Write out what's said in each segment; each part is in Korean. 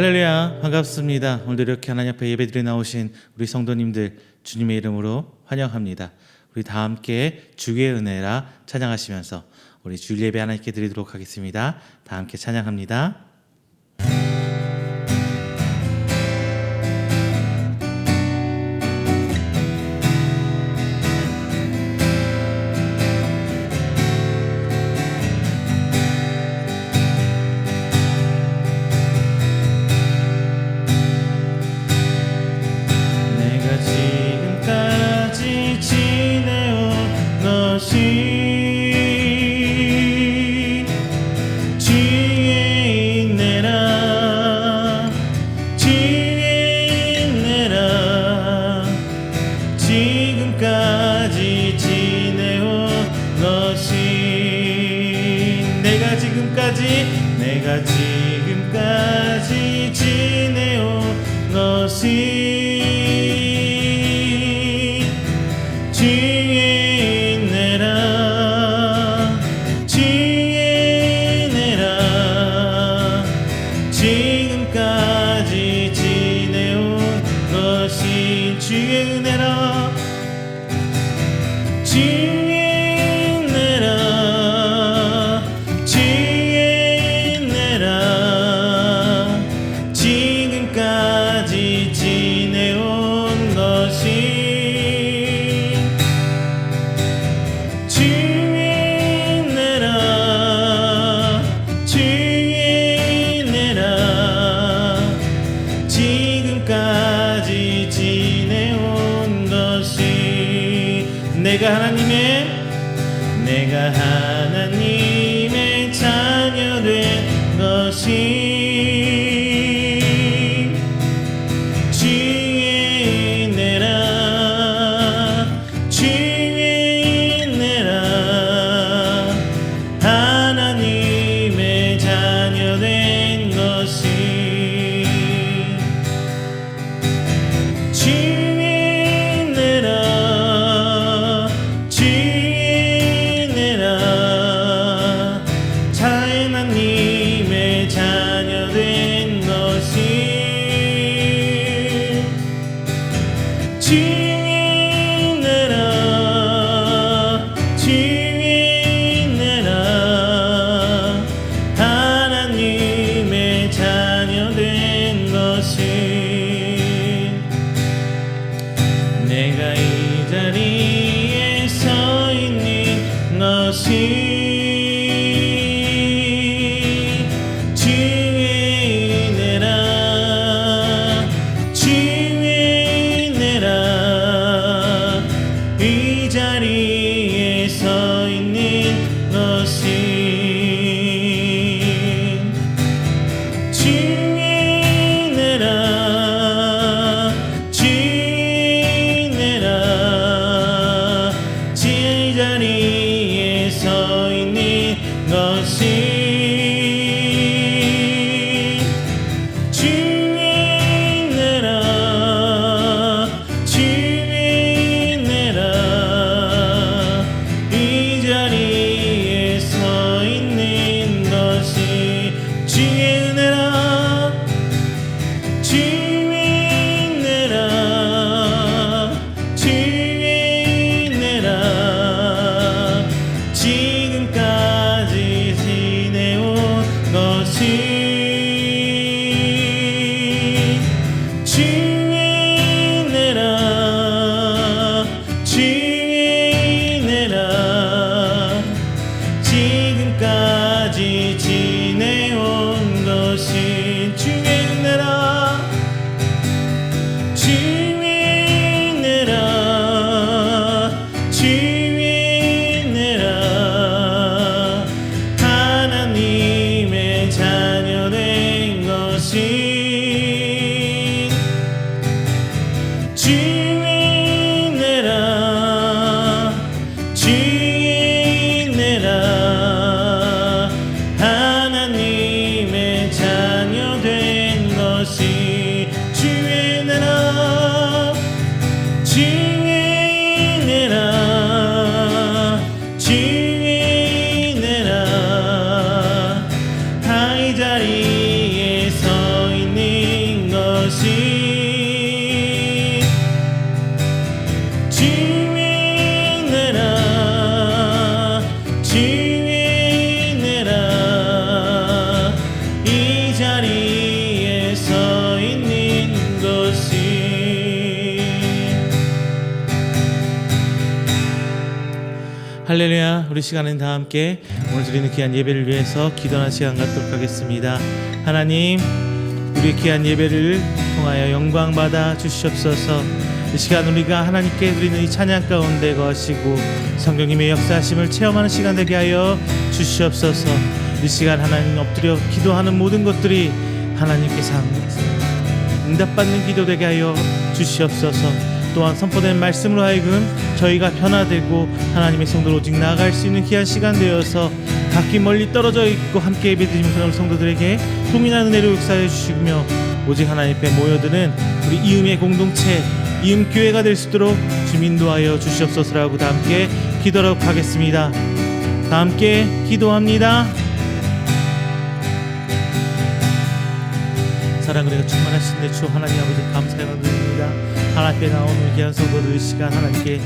할렐루야, 반갑습니다. 오늘도 이렇게 하나님 앞에 예배드려 나오신 우리 성도님들 주님의 이름으로 환영합니다. 우리 다 함께 주의 은혜라 찬양하시면서 우리 주일 예배 하나님께 드리도록 하겠습니다. 다 함께 찬양합니다. 내가 지금까지 지내온 것이 주의 은혜라 주의 은혜라 지금까지 지내온 것이 주의 은혜라 내가 하나님의 자녀 된 것이 주의 은혜라 주의 은혜라 하나님의 자녀 된 것이 주의 은혜라 하나님의 자녀 된 것이 주의 은혜라 주의 은혜라 하나님의 자녀 된 것이 내가 이 자리에 서 있는 것이 주의 은혜라 주의 은혜라 이 자리에 서 있는 것이 할렐루야. 우리 시간은 다 함께 오늘 드리는 귀한 예배를 위해서 기도하는 시간 갖도록 하겠습니다. 하나님, 우리의 귀한 예배를 통하여 영광 받아 주시옵소서. 이 시간 우리가 하나님께 드리는 이 찬양 가운데 거하시고 성령님의 역사하심을 체험하는 시간 되게 하여 주시옵소서. 이 시간 하나님 엎드려 기도하는 모든 것들이 하나님께서 응답받는 기도 되게 하여 주시옵소서. 또한 선포된 말씀으로 하여금 저희가 변화되고 하나님의 성도로 오직 나아갈 수 있는 귀한 시간 되어서 각기 멀리 떨어져 있고 함께 예배드리는 그런 성도들에게 동일한 은혜로 역사해 주시며 오직 하나님 앞에 모여드는 우리 이음의 공동체 이음교회가 될 수 있도록 주님 인도하여 주시옵소서라고 다 함께 기도하도록 하겠습니다. 다 함께 기도합니다. 사랑 은혜가 충만하신 내 주 하나님 아버지 감사의 감사드립니다. 하나님 앞에 나오는 귀한 성도들 시간 하나님께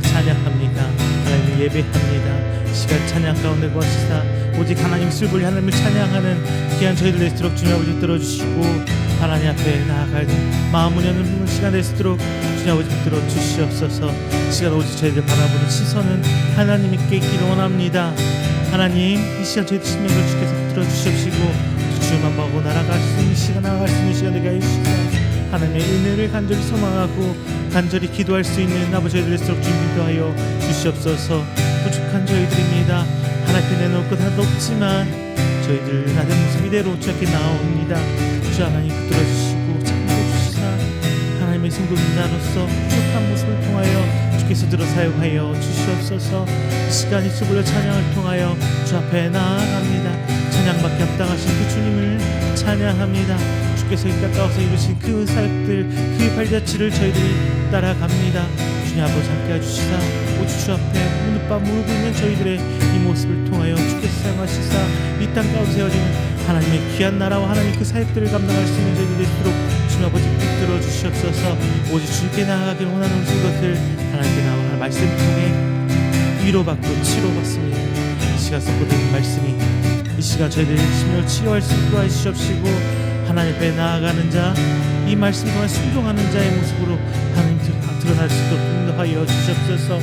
찬양합니다. 하나님 예배합니다. 시간 찬양 가운데 거하시사 오직 하나님 술불리 하나님을 찬양하는 귀한 저희들 될수록 주님 아버지 들어주시고 하나님 앞에 나아가는 마음을 여는 시간 될수록 주님 아버지 붙들어 주시옵소서. 시간 오직 저희들 바라보는 시선은 하나님께 있기를 원합니다. 하나님 이 시간 저희들 심령을 주께서 붙들어 주시옵시고 주만 보고 날아갈 수 있는 시간 나아갈 수 있는 시간 되게 해주시고 하나님의 은혜를 간절히 소망하고 간절히 기도할 수 있는 아버지 저희들 될수록 주님 인도하여 주시옵소서. 부족한 저희들입니다. 하나님 내놓을 것 하나도 없지만 저희들 나된 모습 이대로 주께 나옵니다. 주 하나님 붙들어 주시고 참고 주시사 하나님의 성도자로서 부족한 모습을 통하여 주께서 들어 사용하여 주시옵소서. 시간 입술 불려 찬양을 통하여 주 앞에 나아갑니다. 찬양밖에 합당하신 그 주님을 찬양합니다. 주께서 이 땅 가운데 이루신 그 사역들 그 발자취를 저희들이 따라갑니다. 주님 아버지 함께 해주시사 오직 주 앞에 눈밤 울고 있는 저희들의 이 모습을 통하여 주께서 사용하시사 이 땅 가운데 세워지는 하나님의 귀한 나라와 하나님 그 사역들을 감당할 수 있는 저희들 되도록 주님 아버지 붙들어 주시옵소서. 오직 주님께 나아가기를 원하는 모든 것들 하나님께 나와 말씀 통해 위로받고 치료받습니다. 이 시간 선포되는 말씀이 이 시간 저희들의 심령을 치료할 수 있도록 해주시옵시고 하나님 앞에 나아가는 자 이 말씀 통해 순종하는 자의 모습으로 하나님 드러날 수 있도록 인도하여 주시옵소서.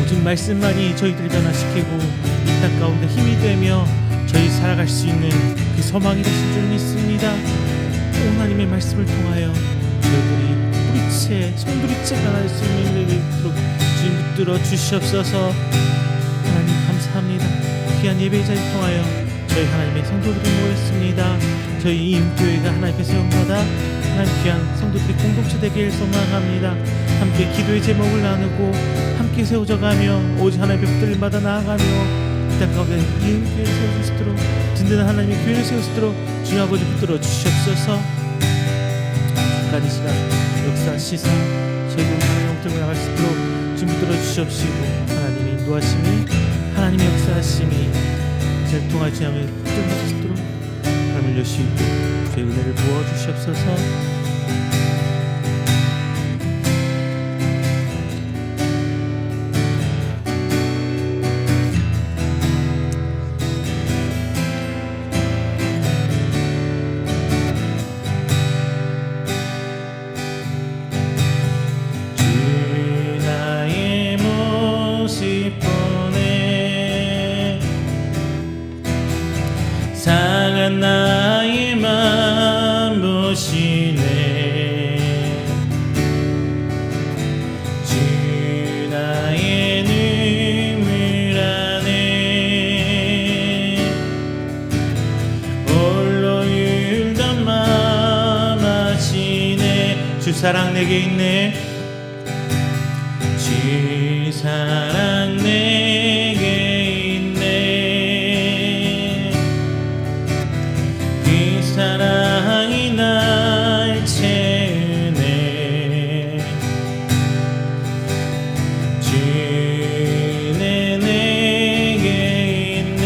오직 말씀만이 저희들을 변화시키고 이 땅 가운데 힘이 되며 저희 살아갈 수 있는 그 소망이 되신 줄 믿습니다. 하나님의 말씀을 통하여 저희들이 뿌리채 손두리째 변할 수 있는 일을 주님 붙들어 주시옵소서. 하나님 감사합니다. 귀한 예배 자리를 통하여 저희 하나님의 성도들이 모였습니다. 저희 이음교회가 하나님 앞에 세움받아 하나님 귀한 성도들이 공동체 되길 소망합니다. 함께 기도의 제목을 나누고 함께 세워져가며 오직 하나님 앞에 붙들림받아 나아가며 이 땅 가운데 이음교회를 세워주시도록 든든한 하나님의 교회를 세우시도록 주님 아버지 붙들어 주시옵소서. 끝까지 시간 역사 시사 저희들 하나님 들고 나갈 수 있도록 주님 붙들어 주시옵시고 하나님의 인도하심이 하나님의 역사하심이 저를 통하여 주님을 붙들어 주시도록 하나님을 여시고 주의 은혜를 부어 주시옵소서. 상한 나의 맘 보시네. 주 나의 눈물 안에 홀로 울던 맘 아시네. 주 사랑 내게 있네. 주 사랑 내게 있네. 그 사랑이 날 채우네. 주네 내게 있네.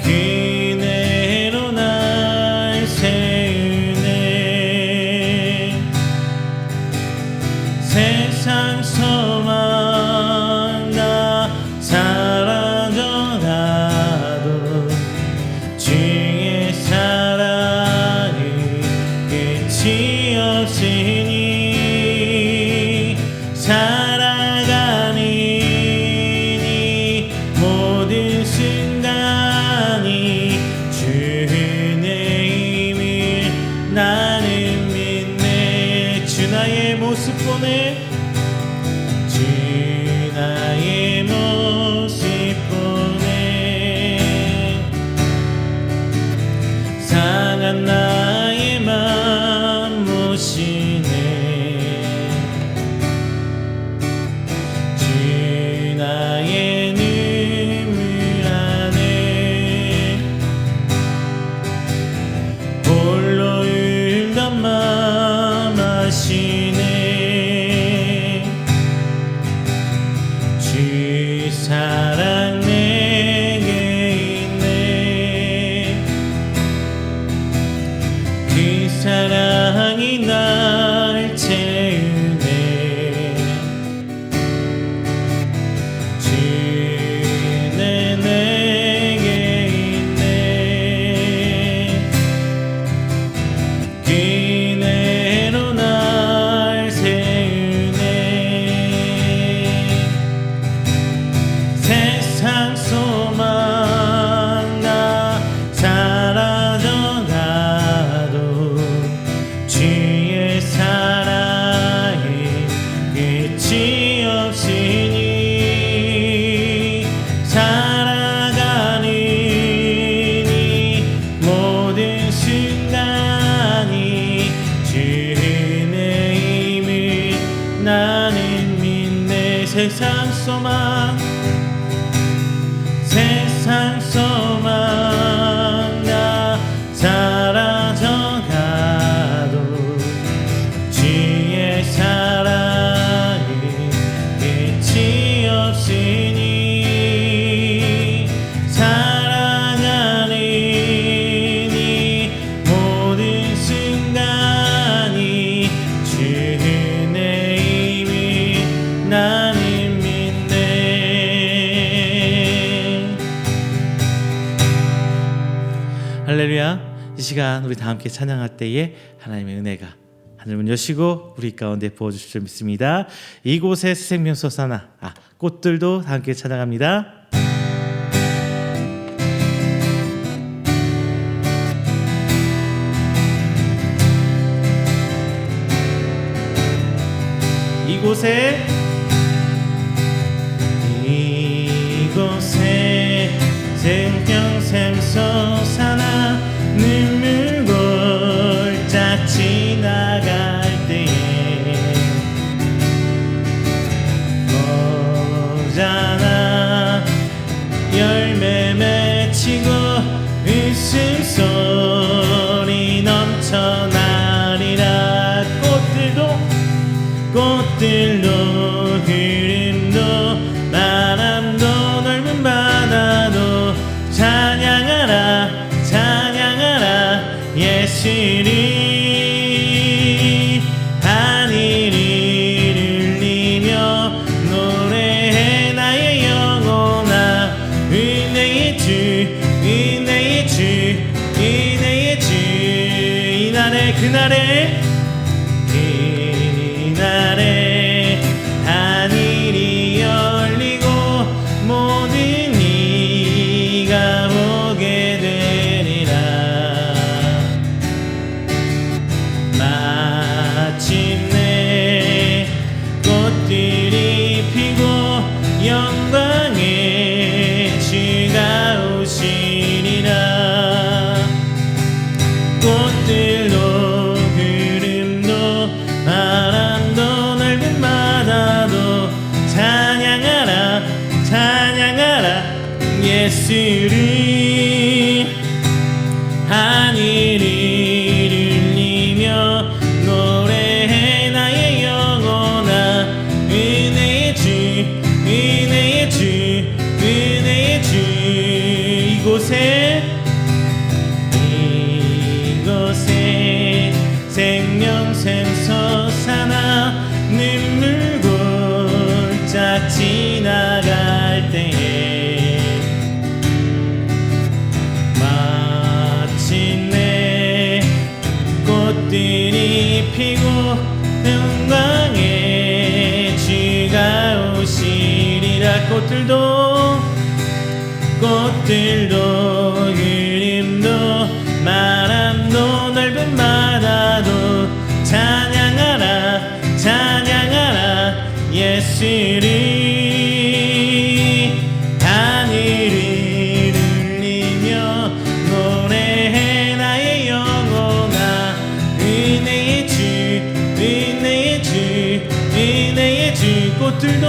그대로 날 세우네. 끝이 없으니 살아가니 모든 순간이 주의 힘을 나는 믿네. 주 나의 모습 보네. 주 나의 모습 보네. 상한 나의 맘 모시네. 주 나의 눈물 안에 홀로 울던 맘 아시네. 주 사랑 내게 있네. 그 사랑이 날 채우네. 주는 내게 있네. 그대로 날 세우네. 세상 소망 나 사라져가도 주의 사랑이 끝이 없으니 살아가니 모든 순간이 주의 힘을 나는 믿네. 세상 소망 세상 소망 나 사라져가도 주의 사랑이 끝이 없으니 살아가니 모든 순간이 주의 힘을 나는 믿네. 할렐루야. 이 시간 우리 다 함께 찬양할 때에 하나님의 은혜가 하늘문 여시고 우리 가운데 부어주실 줄 믿습니다. 이곳에 생명 솟아나 꽃들도 다 함께 찬양합니다. 이곳에 생명샘 솟아나 눈물 골짜 지나갈 때에 오자나 열매 맺히고 웃음소리 넘쳐나리라. 꽃들도 구름도 바람도 넓은 바다도 찬양하라 찬양하라 예수를. 하늘을 울리며 노래해 나의 영혼아. 은혜의 주 은혜의 주 은혜의 주. 이날에 그날에 하늘이 열리고 모든 이가 보게 되리라. 마침내 꽃들이 피고 영광의 주가 오시리라. 꽃들도 구름도 바람도 넓은 바다도 찬양하라 찬양하라 예수를. 하늘을 울리며 노래해 피고 영광에 주가 오시리라. 꽃들도 그림도 마람도 넓은 바다도 찬양하라 찬양하라 예수를. 하늘을 울리며 노래해 나의 영혼아. 은혜의 주 은혜의 주 은혜의 주. 꽃들도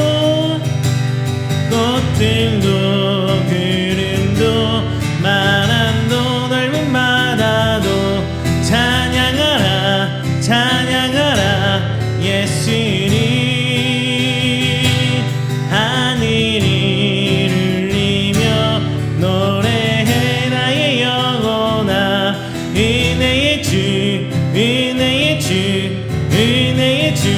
구름도 바람도 넓은 바다도 찬양하라 찬양하라 예수를. 하늘을 울리며 노래해 나의 영혼아. 은혜의 주 은혜의 주 은혜의 주.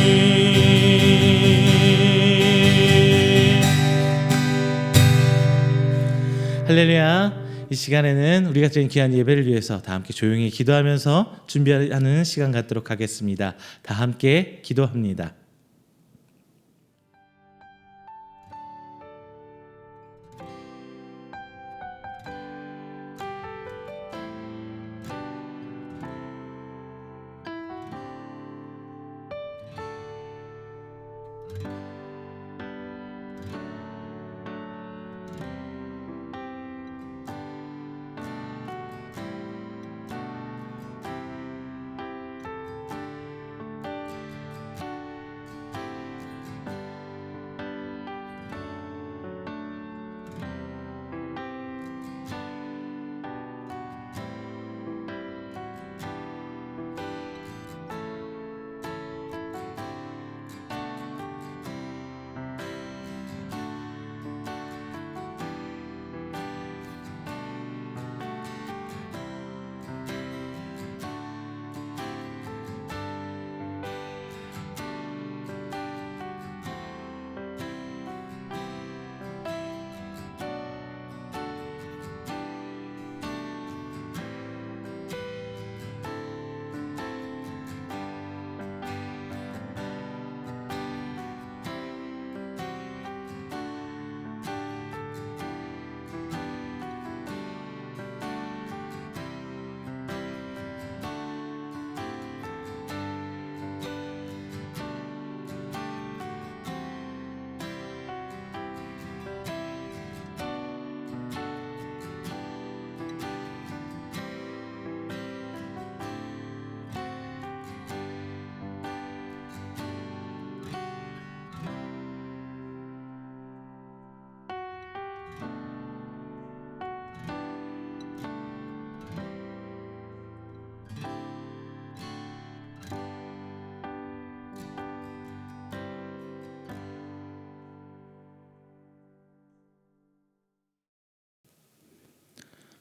할렐루야. 이 시간에는 우리가 드린 귀한 예배를 위해서 다 함께 조용히 기도하면서 준비하는 시간 갖도록 하겠습니다. 다 함께 기도합니다.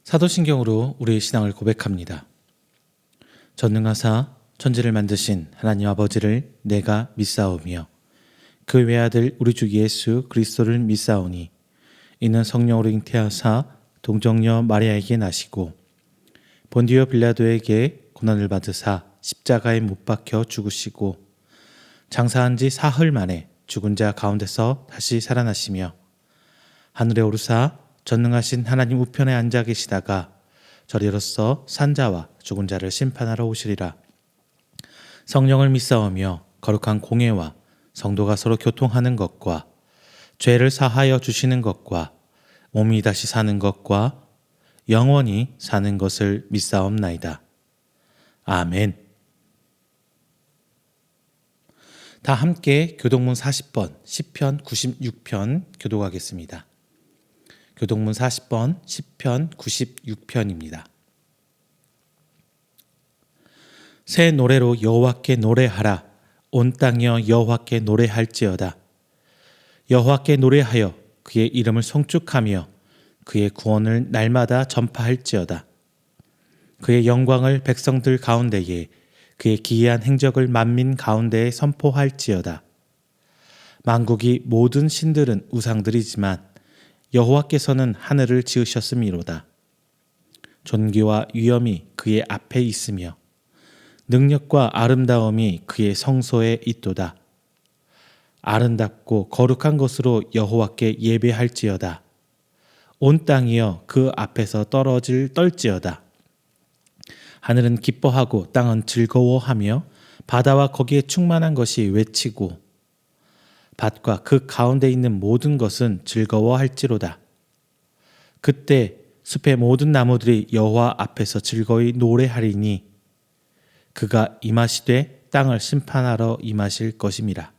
사도신경으로 우리의 신앙을 고백합니다. 전능하사 천지를 만드신 하나님 아버지를 내가 믿사오며 그 외아들 우리 주 예수 그리스도를 믿사오니 이는 성령으로 잉태하사 동정녀 마리아에게 나시고 본디오 빌라도에게 고난을 받으사 십자가에 못 박혀 죽으시고 장사한 지 사흘 만에 죽은 자 가운데서 다시 살아나시며 하늘에 오르사 전능하신 하나님 우편에 앉아 계시다가 저리로서 산자와 죽은 자를 심판하러 오시리라. 성령을 믿사오며 거룩한 공예와 성도가 서로 교통하는 것과 죄를 사하여 주시는 것과 몸이 다시 사는 것과 영원히 사는 것을 믿사옵나이다. 아멘. 다 함께 교동문 40번, 시편 96편 교독하겠습니다. 교동문 40번, 시편 96편입니다. 새 노래로 여호와께 노래하라. 온 땅이여 여호와께 노래할지어다. 여호와께 노래하여 그의 이름을 송축하며 그의 구원을 날마다 전파할지어다. 그의 영광을 백성들 가운데에 그의 기이한 행적을 만민 가운데에 선포할지어다. 만국이 모든 신들은 우상들이지만 여호와께서는 하늘을 지으셨음이로다. 존귀와 위엄이 그의 앞에 있으며 능력과 아름다움이 그의 성소에 있도다. 아름답고 거룩한 것으로 여호와께 예배할지어다. 온 땅이여 그 앞에서 떨지어다. 하늘은 기뻐하고 땅은 즐거워하며 바다와 거기에 충만한 것이 외치고 밭과 그 가운데 있는 모든 것은 즐거워할지로다. 그때 숲의 모든 나무들이 여호와 앞에서 즐거이 노래하리니 그가 임하시되 땅을 심판하러 임하실 것임이라.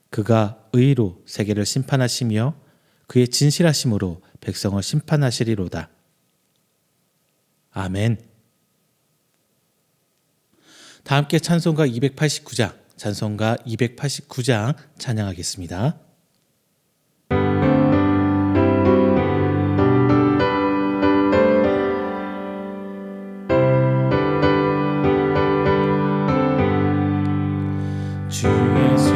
그가 의로 세계를 심판하시며 그의 진실하심으로 백성을 심판하시리로다. 아멘. 다 함께 찬송가 289장 찬양하겠습니다. 주 예수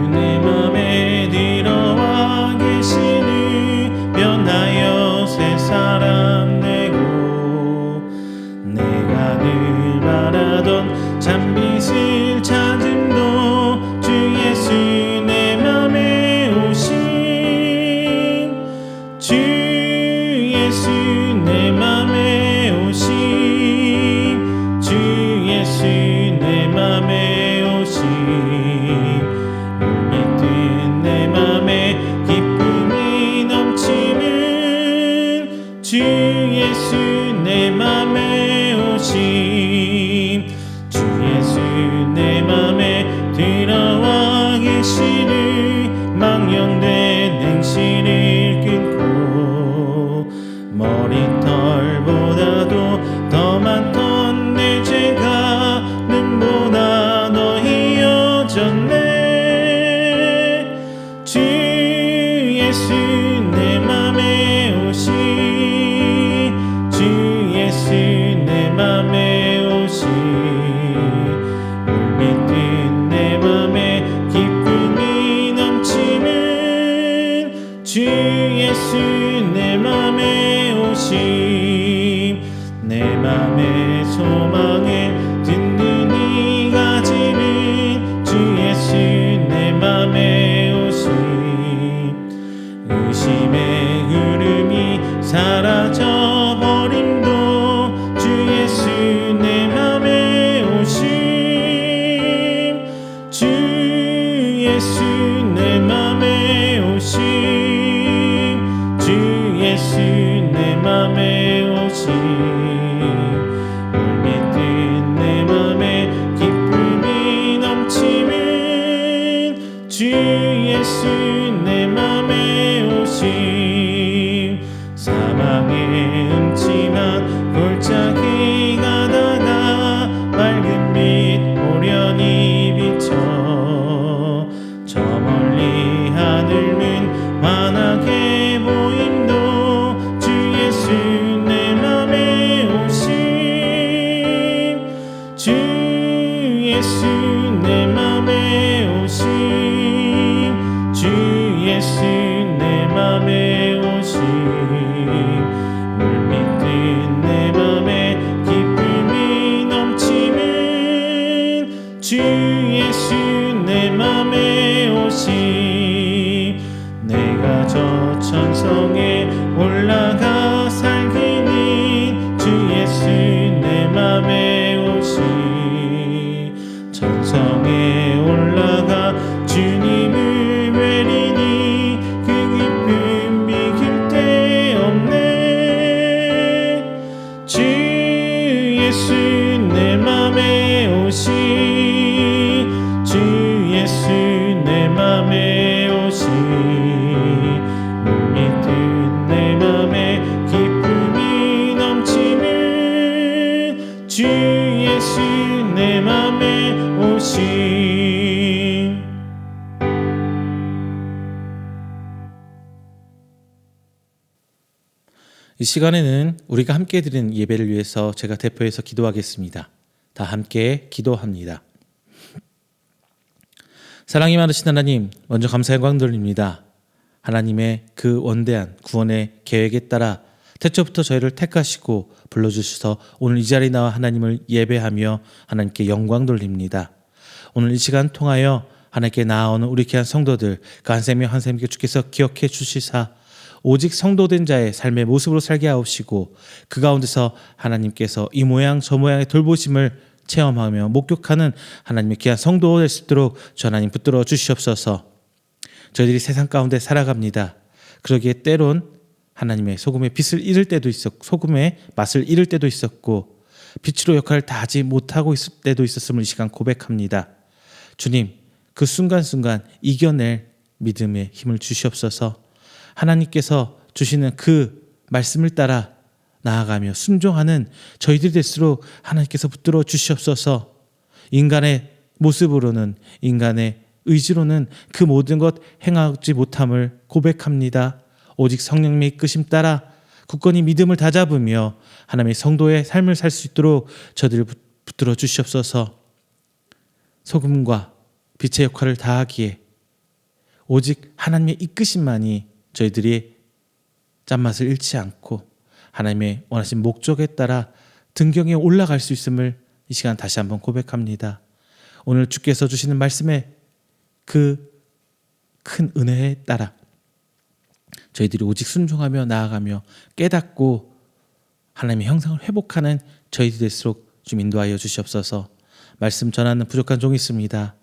내 맘에 들어와 계시니 변하여 새 사람 되고 내가 늘 바라던 참빛을 찾음도 주 예수 내 맘에 오신 주 예수 내 맘에 오신 주 예수 내 맘에 오신 물밀듯 내 맘에 기쁨이 넘치는 주 예수 내 맘에 오신 주 예수 내 맘에 들어와 계시니 망령된 행실을 끊고 머리털보다도 더 많던 내 죄가 눈보다 더 희어졌네. 주 예수 내 맘에 오신 주 예수 내 맘에 오신 물밀듯 내 맘에 기쁨이 넘치는 주 예수 내 맘에 오신 내 맘의 소망에 든든히 가지는 주 예수 내 맘에 오신 의심의 흐름이 사라져버림도 주 예수 내 맘에 오신 주 예수 내 맘에 오신 주 예수 내 맘에 오신 물밀듯 내 맘에 기쁨이 넘치는 주 예수 내 맘에 오신 사망의 음침한 골짜기 가다가 밝은 빛 오련히 비쳐 저 멀리 하늘은 환하게 보임도 주 예수 내 맘에 오신 주 예수 내 맘에 오신 주 예수 내 맘에 오신 물밀듯 내 맘에 기쁨이 넘치는 주 예수 내 맘에 오신 내가 저 천성에 올라가 살기는 주 예수 내 맘에 오신 천성에 올라가 주님을 뵈리니 그 기쁨 비길 데 없네. 주 예수 내 맘에 오신 주 예수 내 맘에 오신 물밀듯 내 맘에 기쁨이 넘치는 주 예수 내 맘에 오신. 이 시간에는 우리가 함께 드리는 예배를 위해서 제가 대표해서 기도하겠습니다. 다 함께 기도합니다. 사랑이 많으신 하나님, 먼저 감사 영광 돌립니다. 하나님의 그 원대한 구원의 계획에 따라 태초부터 저희를 택하시고 불러주셔서 오늘 이 자리에 나와 하나님을 예배하며 하나님께 영광 돌립니다. 오늘 이 시간 통하여 하나님께 나아오는 우리 귀한 성도들 그 한 생명 한 생명께 주께서 기억해 주시사 오직 성도된 자의 삶의 모습으로 살게 하옵시고 그 가운데서 하나님께서 이 모양 저 모양의 돌보심을 체험하며 목격하는 하나님의 귀한 성도 될 수 있도록 주 하나님 붙들어 주시옵소서. 저희들이 세상 가운데 살아갑니다. 그러기에 때론 하나님의 소금의 빛을 잃을 때도 있었고 소금의 맛을 잃을 때도 있었고 빛으로 역할을 다하지 못하고 있을 때도 있었음을 이 시간 고백합니다. 주님, 그 순간순간 이겨낼 믿음의 힘을 주시옵소서. 하나님께서 주시는 그 말씀을 따라 나아가며 순종하는 저희들이 될수록 하나님께서 붙들어 주시옵소서. 인간의 모습으로는 인간의 의지로는 그 모든 것 행하지 못함을 고백합니다. 오직 성령님의 이끄심 따라 굳건히 믿음을 다잡으며 하나님의 성도의 삶을 살 수 있도록 저희들을 붙들어 주시옵소서. 소금과 빛의 역할을 다하기에 오직 하나님의 이끄심만이 저희들이 짠맛을 잃지 않고 하나님의 원하신 목적에 따라 등경에 올라갈 수 있음을 이 시간 다시 한번 고백합니다. 오늘 주께서 주시는 말씀에 그 큰 은혜에 따라 저희들이 오직 순종하며 나아가며 깨닫고 하나님의 형상을 회복하는 저희들이 될수록 좀 인도하여 주시옵소서. 말씀 전하는 부족한 종이 있습니다.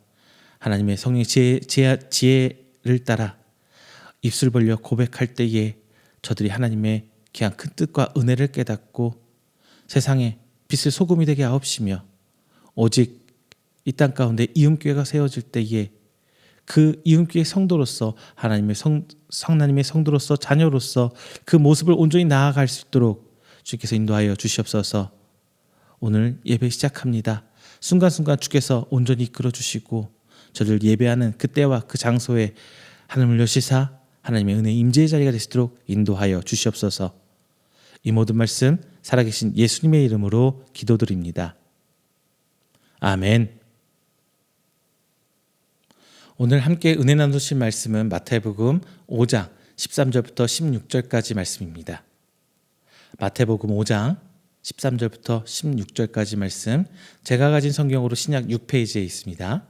하나님의 성령의 지혜를 따라 입술 벌려 고백할 때에 저들이 하나님의 귀한 큰 뜻과 은혜를 깨닫고 세상에 빛을 소금이 되게 하옵시며 오직 이 땅 가운데 이음교회가 세워질 때에 그 이음교회 성도로서 하나님의 성나님의 성도로서 자녀로서 그 모습을 온전히 나아갈 수 있도록 주께서 인도하여 주시옵소서. 오늘 예배 시작합니다. 순간순간 주께서 온전히 이끌어 주시고 저를 예배하는 그때와 그 장소에 하나님을 여시사 하나님의 은혜 임재의 자리가 되시도록 인도하여 주시옵소서. 이 모든 말씀 살아계신 예수님의 이름으로 기도드립니다. 아멘. 오늘 함께 은혜 나누실 말씀은 마태복음 5장 13절부터 16절까지 말씀입니다. 마태복음 5장 13절부터 16절까지 말씀, 제가 가진 성경으로 신약 6페이지에 있습니다.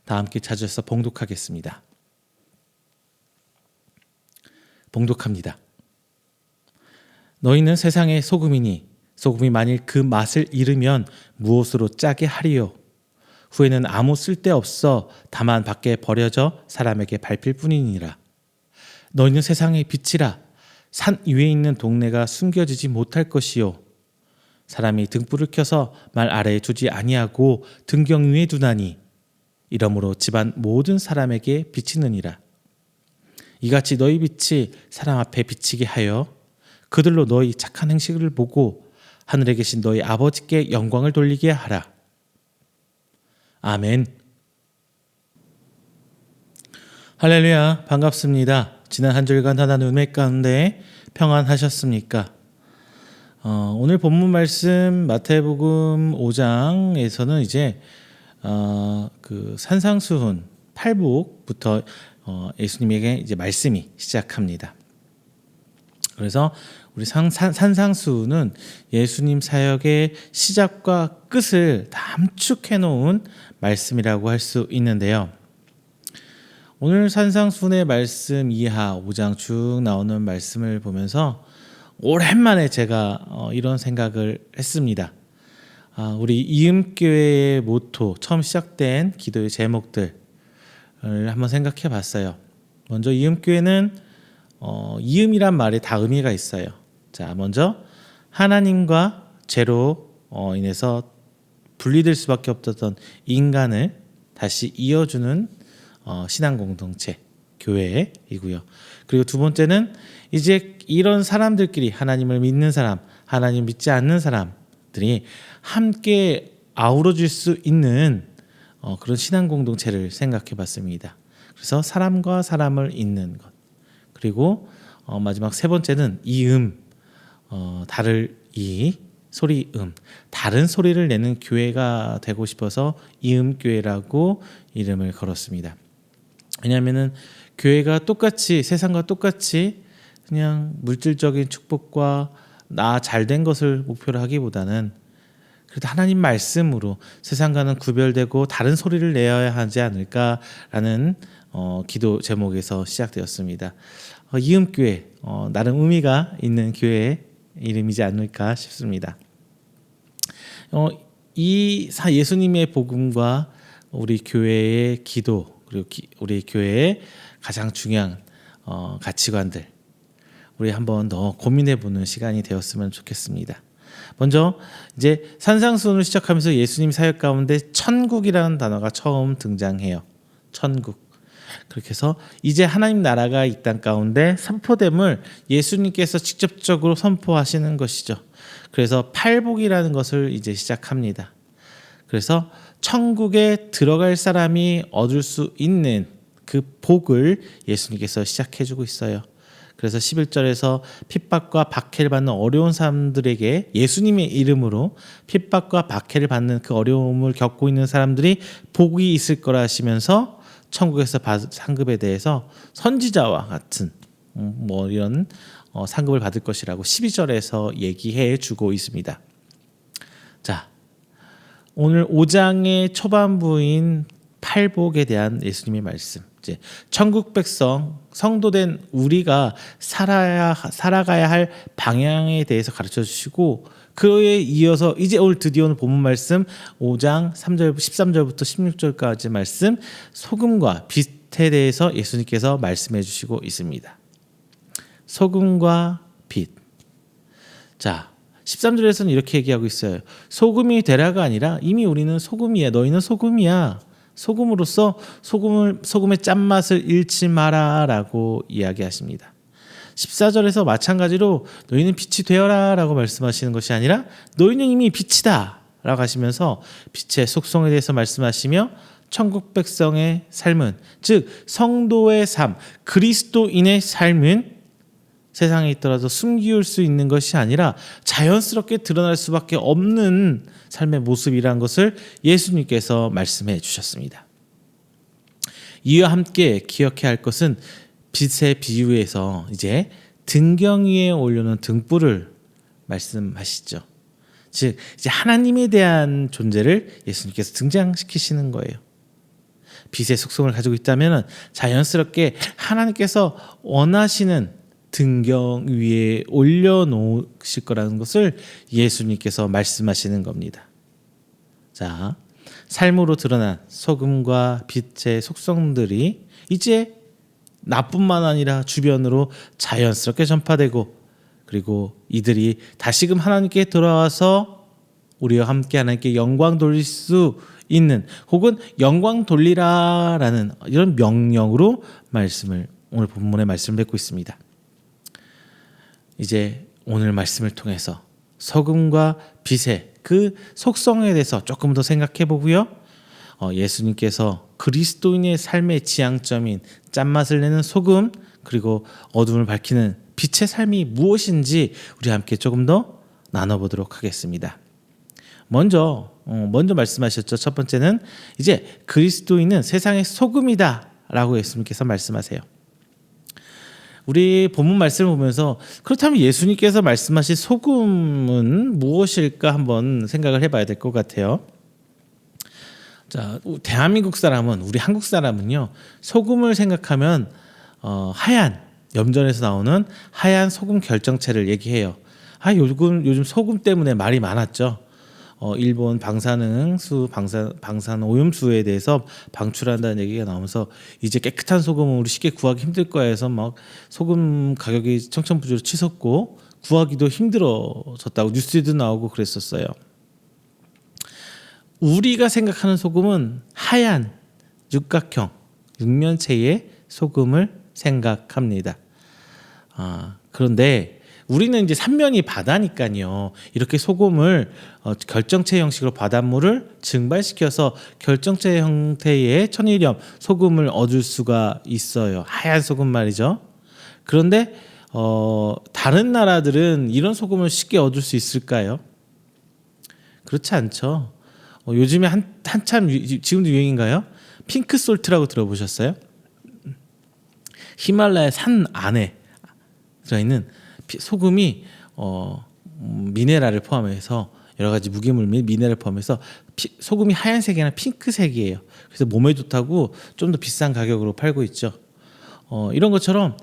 다 함께 찾아서 봉독하겠습니다. 봉독합니다. 너희는 세상의 소금이니 소금이 만일 그 맛을 잃으면 무엇으로 짜게 하리요? 후에는 아무 쓸데없어 다만 밖에 버려져 사람에게 밟힐 뿐이니라. 너희는 세상의 빛이라. 산 위에 있는 동네가 숨겨지지 못할 것이요. 사람이 등불을 켜서 말 아래에 두지 아니하고 등경 위에 두나니 이러므로 집안 모든 사람에게 비치느니라. 이같이 너희 빛이 사람 앞에 비치게 하여 그들로 너희 착한 행실을 보고 하늘에 계신 너희 아버지께 영광을 돌리게 하라. 아멘. 할렐루야, 반갑습니다. 지난 한 주일간 하나님 은혜 가운데 평안하셨습니까? 오늘 본문 말씀 마태복음 5장에서는 이제 그 산상수훈 팔복부터 예수님에게 이제 말씀이 시작합니다. 그래서 우리 산상수훈은 예수님 사역의 시작과 끝을 다 함축해 놓은 말씀이라고 할 수 있는데요. 오늘 산상수훈의 말씀 이하 5장 쭉 나오는 말씀을 보면서 오랜만에 제가 이런 생각을 했습니다. 우리 이음교회의 모토, 처음 시작된 기도의 제목들을 한번 생각해 봤어요. 먼저 이음교회는 이음이란 말에 다 의미가 있어요. 자, 먼저 하나님과 죄로 인해서 분리될 수밖에 없었던 인간을 다시 이어주는 신앙 공동체, 교회이고요. 그리고 두 번째는 이제 이런 사람들끼리 하나님을 믿는 사람, 하나님 믿지 않는 사람들이 함께 아우러질 수 있는 그런 신앙 공동체를 생각해 봤습니다. 그래서 사람과 사람을 잇는 것. 그리고 마지막 세 번째는 이음, 다를 이 소리음, 다른 소리를 내는 교회가 되고 싶어서 이음교회라고 이름을 걸었습니다. 왜냐하면은 교회가 똑같이 세상과 똑같이 그냥 물질적인 축복과 나 잘된 것을 목표로 하기보다는 그래도 하나님 말씀으로 세상과는 구별되고 다른 소리를 내어야 하지 않을까라는 기도 제목에서 시작되었습니다. 이음교회 나름 의미가 있는 교회 이름이지 않을까 싶습니다. 이 예수님의 복음과 우리 교회의 기도 그리고 우리 교회의 가장 중요한 가치관들 우리 한번 더 고민해보는 시간이 되었으면 좋겠습니다. 먼저 이제 산상수훈을 시작하면서 예수님 사역 가운데 천국이라는 단어가 처음 등장해요. 천국. 그렇게 해서 이제 하나님 나라가 이 땅 가운데 선포됨을 예수님께서 직접적으로 선포하시는 것이죠. 그래서 팔복이라는 것을 이제 시작합니다. 그래서 천국에 들어갈 사람이 얻을 수 있는 그 복을 예수님께서 시작해주고 있어요. 그래서 11절에서 핍박과 박해를 받는 어려운 사람들에게 예수님의 이름으로 핍박과 박해를 받는 그 어려움을 겪고 있는 사람들이 복이 있을 거라 하시면서 천국에서 받을 상급에 대해서 선지자와 같은 이런 상급을 받을 것이라고 12절에서 얘기해 주고 있습니다. 자, 오늘 5장의 초반부인 팔복에 대한 예수님의 말씀. 이제 천국 백성 성도된 우리가 살아가야 할 방향에 대해서 가르쳐 주시고 그에 이어서 이제 오늘 드디어 본문 말씀 5장 13절부터 16절까지 말씀 소금과 빛에 대해서 예수님께서 말씀해 주시고 있습니다. 소금과 빛. 자, 13절에서는 이렇게 얘기하고 있어요. 소금이 되라가 아니라 이미 우리는 소금이야. 너희는 소금이야. 소금으로서 소금의 짠맛을 잃지 마라라고 이야기하십니다. 14절에서 마찬가지로 너희는 빛이 되어라라고 말씀하시는 것이 아니라 너희는 이미 빛이다라고 하시면서 빛의 속성에 대해서 말씀하시며 천국 백성의 삶은 즉 성도의 삶, 그리스도인의 삶은 세상에 있더라도 숨기울 수 있는 것이 아니라 자연스럽게 드러날 수밖에 없는 삶의 모습이라는 것을 예수님께서 말씀해 주셨습니다. 이와 함께 기억해야 할 것은 빛의 비유에서 이제 등경 위에 올려놓은 등불을 말씀하시죠. 즉 이제 하나님에 대한 존재를 예수님께서 등장시키시는 거예요. 빛의 속성을 가지고 있다면 자연스럽게 하나님께서 원하시는 등경 위에 올려놓으실 거라는 것을 예수님께서 말씀하시는 겁니다. 자, 삶으로 드러난 소금과 빛의 속성들이 이제 나뿐만 아니라 주변으로 자연스럽게 전파되고 그리고 이들이 다시금 하나님께 돌아와서 우리와 함께 하나님께 영광 돌릴 수 있는 혹은 영광 돌리라라는 이런 명령으로 오늘 본문의 말씀을 맺고 있습니다. 이제 오늘 말씀을 통해서 소금과 빛의 그 속성에 대해서 조금 더 생각해 보고요. 예수님께서 그리스도인의 삶의 지향점인 짠맛을 내는 소금 그리고 어둠을 밝히는 빛의 삶이 무엇인지 우리 함께 조금 더 나눠보도록 하겠습니다. 먼저 말씀하셨죠. 첫 번째는 이제 그리스도인은 세상의 소금이다라고 예수님께서 말씀하세요. 우리 본문 말씀을 보면서 그렇다면 예수님께서 말씀하신 소금은 무엇일까 한번 생각을 해봐야 될 것 같아요. 자, 대한민국 사람은 우리 한국 사람은요 소금을 생각하면 하얀 염전에서 나오는 하얀 소금 결정체를 얘기해요. 요즘 소금 때문에 말이 많았죠. 일본 방사능 오염수에 대해서 방출한다는 얘기가 나오면서 이제 깨끗한 소금은 우리 쉽게 구하기 힘들 거야 해서 막 소금 가격이 청천부지로 치솟고 구하기도 힘들어졌다고 뉴스에도 나오고 그랬었어요. 우리가 생각하는 소금은 하얀 육각형 육면체의 소금을 생각합니다. 그런데 우리는 이제 삼면이 바다니까요. 이렇게 소금을 결정체 형식으로 바닷물을 증발시켜서 결정체 형태의 천일염 소금을 얻을 수가 있어요. 하얀 소금 말이죠. 그런데 다른 나라들은 이런 소금을 쉽게 얻을 수 있을까요? 그렇지 않죠. 요즘에 한참 지금도 유행인가요? 핑크 솔트라고 들어보셨어요? 히말라야 산 안에 들어있는 소금이 미네랄을 포함해서 여러 가지 무기물 및 미네랄을 포함해서 소금이 하얀색이나 핑크색이에요. 그래서 몸에 좋다고 좀 더 비싼 가격으로 팔고 있죠. 이런 것처럼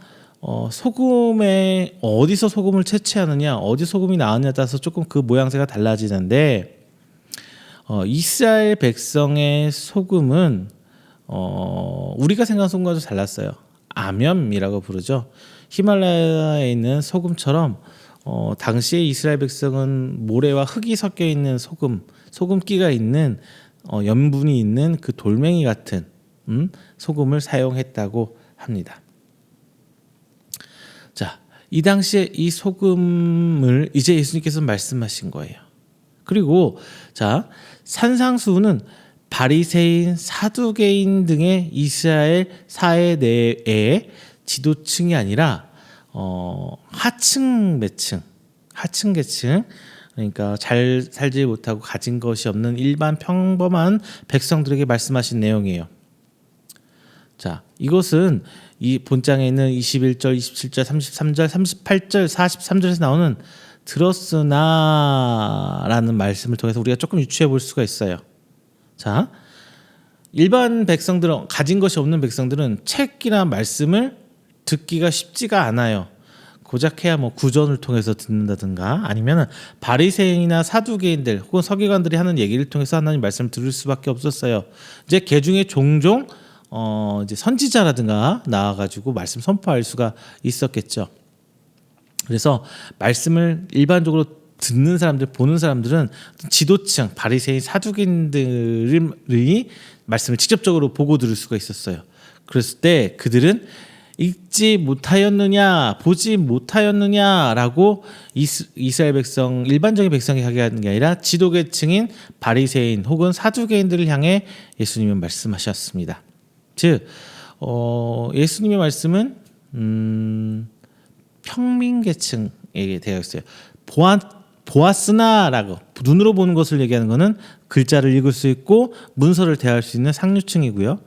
소금에 어디서 소금을 채취하느냐, 어디 소금이 나왔냐에 따라서 조금 그 모양새가 달라지는데 이스라엘 백성의 소금은 우리가 생각하는 소금과도 달랐어요. 아뼘이라고 부르죠. 히말라야에 있는 소금처럼 당시에 이스라엘 백성은 모래와 흙이 섞여 있는 소금기가 있는 염분이 있는 그 돌멩이 같은 소금을 사용했다고 합니다. 자, 이 당시에 이 소금을 이제 예수님께서 말씀하신 거예요. 그리고 자, 산상수훈은 바리새인, 사두개인 등의 이스라엘 사회 내의 지도층이 아니라 하층 계층, 그러니까 잘 살지 못하고 가진 것이 없는 일반 평범한 백성들에게 말씀하신 내용이에요. 자, 이것은 이 본장에 있는 21절, 27절, 33절, 38절, 43절에서 나오는 들었으나라는 말씀을 통해서 우리가 조금 유추해 볼 수가 있어요. 자, 일반 백성들은, 가진 것이 없는 백성들은 책이나 말씀을 듣기가 쉽지가 않아요. 고작 해야 뭐 구전을 통해서 듣는다든가 아니면 바리새인이나 사두개인들 혹은 서기관들이 하는 얘기를 통해서 하나님 말씀을 들을 수밖에 없었어요. 이제 개 중에 종종 이제 선지자라든가 나와가지고 말씀 선포할 수가 있었겠죠. 그래서 말씀을 일반적으로 듣는 사람들, 보는 사람들은 지도층, 바리새인, 사두개인들이 말씀을 직접적으로 보고 들을 수가 있었어요. 그랬을 때 그들은 읽지 못하였느냐, 보지 못하였느냐라고 이스라엘 백성, 일반적인 백성이 하게 하는 게 아니라 지도계층인 바리새인 혹은 사두개인들을 향해 예수님은 말씀하셨습니다. 즉, 예수님의 말씀은 평민계층에게 되어 있어요. 보았으나라고 눈으로 보는 것을 얘기하는 것은 글자를 읽을 수 있고 문서를 대할 수 있는 상류층이고요.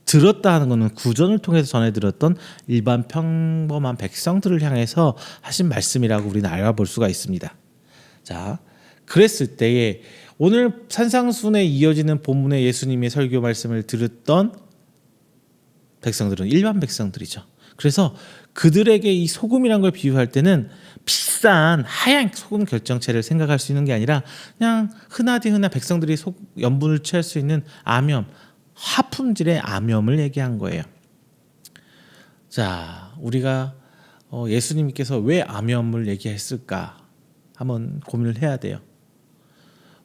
들었다 하는 것은 구전을 통해서 전해 들었던 일반 평범한 백성들을 향해서 하신 말씀이라고 우리는 알아볼 수가 있습니다. 자, 그랬을 때에 오늘 산상순에 이어지는 본문의 예수님의 설교 말씀을 들었던 백성들은 일반 백성들이죠. 그래서 그들에게 이 소금이란 걸 비유할 때는 비싼 하얀 소금 결정체를 생각할 수 있는 게 아니라 그냥 흔하디 흔한 백성들이 염분을 취할 수 있는 아뼘, 하품질의 아뼘을 얘기한 거예요. 자, 우리가 예수님께서 왜 아뼘을 얘기했을까 한번 고민을 해야 돼요.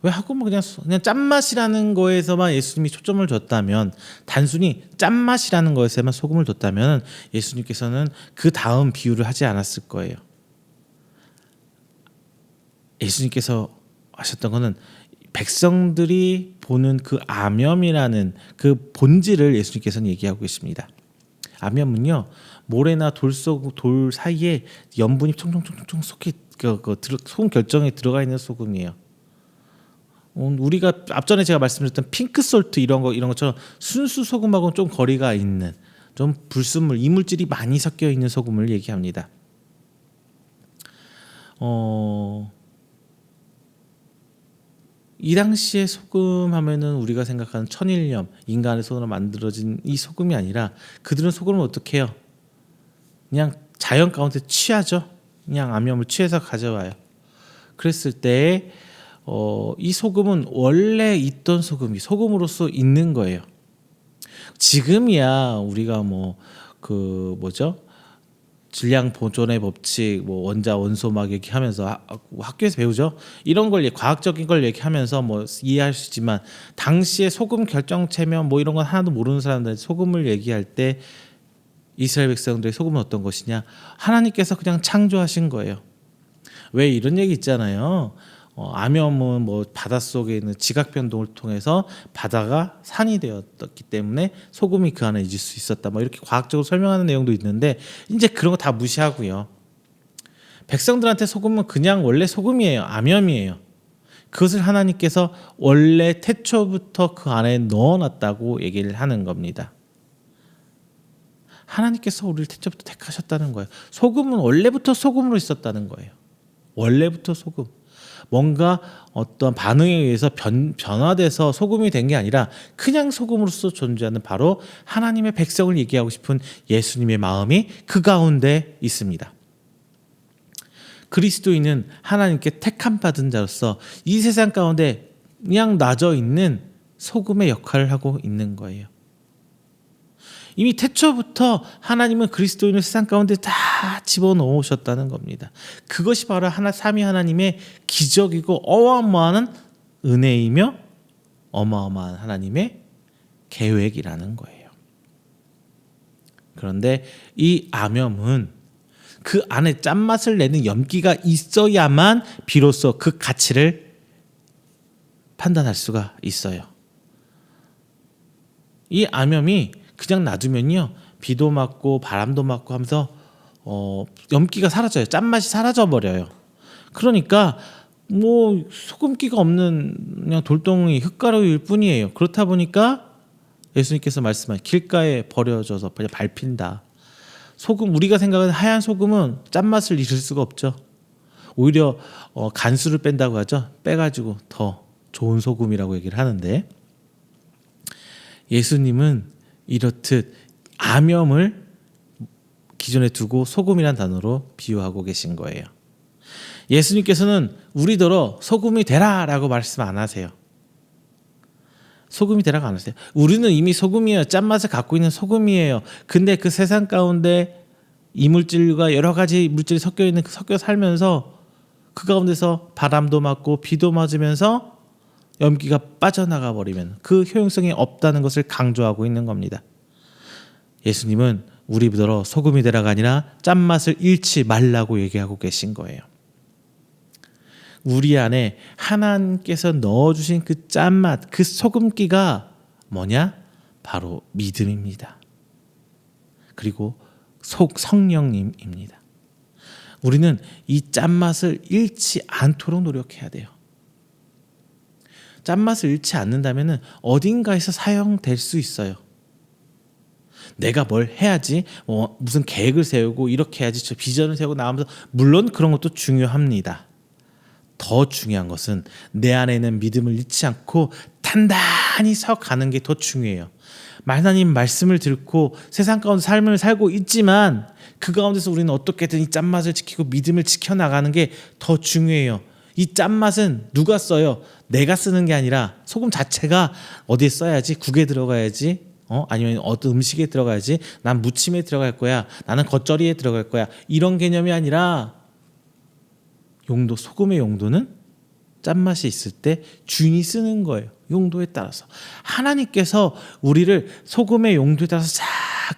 왜 하고 뭐 그냥 짠맛이라는 거에서만 예수님이 초점을 뒀다면, 단순히 짠맛이라는 거에서만 소금을 뒀다면 예수님께서는 그 다음 비유를 하지 않았을 거예요. 예수님께서 하셨던 거는 백성들이 보는 그 아뼘이라는 그 본질을 예수님께서는 얘기하고 계십니다. 아뼘은요, 모래나 돌 사이에 염분이 총총총총 섞이 소금 결정에 들어가 있는 소금이에요. 우리가 앞전에 제가 말씀드렸던 핑크솔트 이런 것처럼 순수 소금하고는 좀 거리가 있는, 좀 불순물, 이물질이 많이 섞여 있는 소금을 얘기합니다. 이 당시에 소금 하면은 우리가 생각하는 천일염, 인간의 손으로 만들어진 이 소금이 아니라 그들은 소금을 어떻게 해요? 그냥 자연 가운데 취하죠. 그냥 아뼘을 취해서 가져와요. 그랬을 때 이 소금은 원래 있던 소금이 소금으로서 있는 거예요. 지금이야 우리가 질량 보존의 법칙, 원자 원소 막 얘기하면서 학교에서 배우죠. 이런 걸 과학적인 걸 얘기하면서 이해할 수 있지만, 당시에 소금 결정체면 이런 건 하나도 모르는 사람들 소금을 얘기할 때 이스라엘 백성들의 소금은 어떤 것이냐? 하나님께서 그냥 창조하신 거예요. 왜 이런 얘기 있잖아요. 아뼘은 바닷속에 있는 지각 변동을 통해서 바다가 산이 되었기 때문에 소금이 그 안에 있을 수 있었다. 이렇게 과학적으로 설명하는 내용도 있는데 이제 그런 거 다 무시하고요. 백성들한테 소금은 그냥 원래 소금이에요. 아뼘이에요. 그것을 하나님께서 원래 태초부터 그 안에 넣어놨다고 얘기를 하는 겁니다. 하나님께서 우리를 태초부터 택하셨다는 거예요. 소금은 원래부터 소금으로 있었다는 거예요. 원래부터 소금. 뭔가 어떤 반응에 의해서 변화돼서 소금이 된 게 아니라 그냥 소금으로서 존재하는 바로 하나님의 백성을 얘기하고 싶은 예수님의 마음이 그 가운데 있습니다. 그리스도인은 하나님께 택함 받은 자로서 이 세상 가운데 그냥 놔져 있는 소금의 역할을 하고 있는 거예요. 이미 태초부터 하나님은 그리스도인을 세상 가운데 다 집어넣으셨다는 겁니다. 그것이 바로 삼위 하나님의 기적이고 어마어마한 은혜이며 어마어마한 하나님의 계획이라는 거예요. 그런데 이 암염은 그 안에 짠맛을 내는 염기가 있어야만 비로소 그 가치를 판단할 수가 있어요. 이 암염이 그냥 놔두면요, 비도 맞고 바람도 맞고 하면서 염기가 사라져요. 짠맛이 사라져 버려요. 그러니까 뭐 소금기가 없는 그냥 돌덩이 흙가루일 뿐이에요. 그렇다 보니까 예수님께서 말씀하신 길가에 버려져서 그냥 밟힌다. 소금, 우리가 생각하는 하얀 소금은 짠맛을 잃을 수가 없죠. 오히려 간수를 뺀다고 하죠. 빼가지고 더 좋은 소금이라고 얘기를 하는데, 예수님은 이렇듯 암염을 기존에 두고 소금이란 단어로 비유하고 계신 거예요. 예수님께서는 우리더러 소금이 되라라고 말씀 안 하세요. 소금이 되라고 안 하세요. 우리는 이미 소금이에요. 짠맛을 갖고 있는 소금이에요. 근데 그 세상 가운데 이물질과 여러 가지 물질이 섞여 살면서 그 가운데서 바람도 맞고 비도 맞으면서 염기가 빠져나가 버리면 그 효용성이 없다는 것을 강조하고 있는 겁니다. 예수님은 우리더러 소금이 되라가 아니라 짠맛을 잃지 말라고 얘기하고 계신 거예요. 우리 안에 하나님께서 넣어주신 그 짠맛, 그 소금기가 뭐냐? 바로 믿음입니다. 그리고 성령님입니다. 우리는 이 짠맛을 잃지 않도록 노력해야 돼요. 짠맛을 잃지 않는다면 어딘가에서 사용될 수 있어요. 내가 뭘 해야지, 무슨 계획을 세우고 이렇게 해야지, 저 비전을 세우고 나가면서, 물론 그런 것도 중요합니다. 더 중요한 것은 내 안에 있는 믿음을 잃지 않고 단단히 서 가는 게 더 중요해요. 하나님 말씀을 듣고 세상 가운데 삶을 살고 있지만 그 가운데서 우리는 어떻게든 이 짠맛을 지키고 믿음을 지켜나가는 게 더 중요해요. 이 짠맛은 누가 써요? 내가 쓰는 게 아니라 소금 자체가 어디에 써야지? 국에 들어가야지, 아니면 어떤 음식에 들어가야지, 난 무침에 들어갈 거야, 나는 겉절이에 들어갈 거야, 이런 개념이 아니라 소금의 용도는 짠맛이 있을 때 주인이 쓰는 거예요. 용도에 따라서 하나님께서 우리를 소금의 용도에 따라서 쫙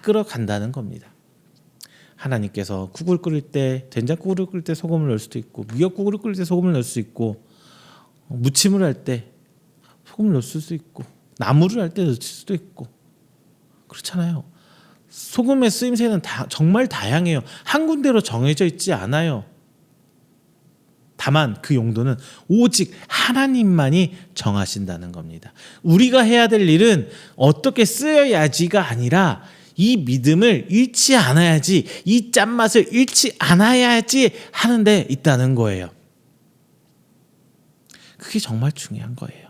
끌어간다는 겁니다. 하나님께서 국을 끓일 때, 된장국을 끓일 때 소금을 넣을 수도 있고, 미역국을 끓일 때 소금을 넣을 수 있고, 무침을 할 때 소금을 넣을 수도 있고, 나물을 할 때 넣을 수도 있고, 그렇잖아요. 소금의 쓰임새는 정말 다양해요. 한 군데로 정해져 있지 않아요. 다만 그 용도는 오직 하나님만이 정하신다는 겁니다. 우리가 해야 될 일은 어떻게 쓰여야지가 아니라 이 믿음을 잃지 않아야지, 이 짠맛을 잃지 않아야지 하는 데 있다는 거예요. 그게 정말 중요한 거예요.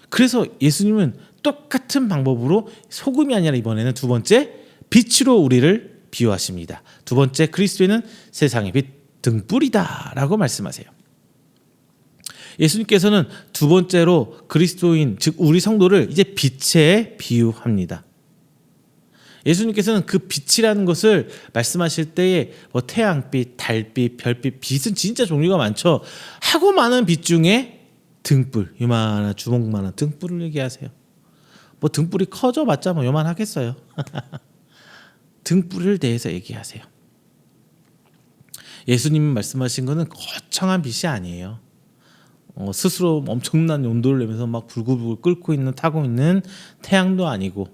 그래서 예수님은 똑같은 방법으로 소금이 아니라 이번에는 두 번째 빛으로 우리를 비유하십니다. 두 번째, 그리스도인은 세상의 빛, 등불이다 라고 말씀하세요. 예수님께서는 두 번째로 그리스도인, 즉 우리 성도를 이제 빛에 비유합니다. 예수님께서는 그 빛이라는 것을 말씀하실 때에 태양빛, 달빛, 별빛, 빛은 진짜 종류가 많죠. 하고 많은 빛 중에 등불, 요만한 주먹만한 등불을 얘기하세요. 등불이 커져봤자 요만하겠어요. 등불을 대해서 얘기하세요. 예수님이 말씀하신 것은 거창한 빛이 아니에요. 스스로 엄청난 온도를 내면서 막 불글불글 끓고 있는, 타고 있는 태양도 아니고,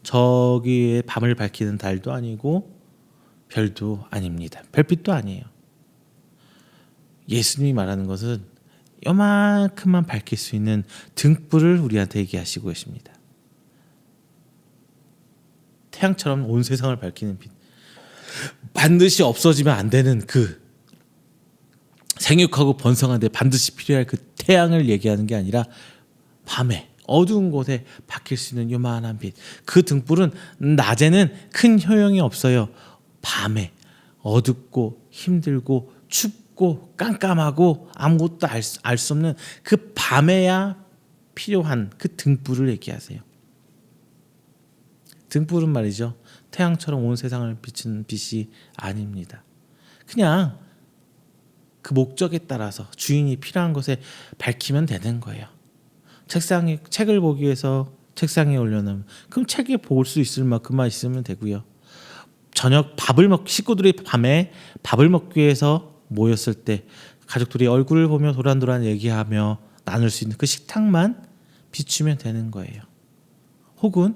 저기에 밤을 밝히는 달도 아니고, 별도 아닙니다. 별빛도 아니에요. 예수님이 말하는 것은 요만큼만 밝힐 수 있는 등불을 우리한테 얘기하시고 계십니다. 태양처럼 온 세상을 밝히는 빛, 반드시 없어지면 안 되는 그 생육하고 번성하는데 반드시 필요할 그 태양을 얘기하는 게 아니라 밤에 어두운 곳에 밝힐 수 있는 요만한 빛. 그 등불은 낮에는 큰 효용이 없어요. 밤에 어둡고 힘들고 춥고 깜깜하고 아무것도 알 수 없는 그 밤에야 필요한 그 등불을 얘기하세요. 등불은 말이죠, 태양처럼 온 세상을 비추는 빛이 아닙니다. 그냥 그 목적에 따라서 주인이 필요한 곳에 밝히면 되는 거예요. 책상에 책을 보기 위해서 책상에 올려놓으면 그럼 책에 볼 수 있을 만큼만 있으면 되고요. 저녁 식구들이 밤에 밥을 먹기 위해서 모였을 때 가족들이 얼굴을 보며 도란도란 얘기하며 나눌 수 있는 그 식탁만 비추면 되는 거예요. 혹은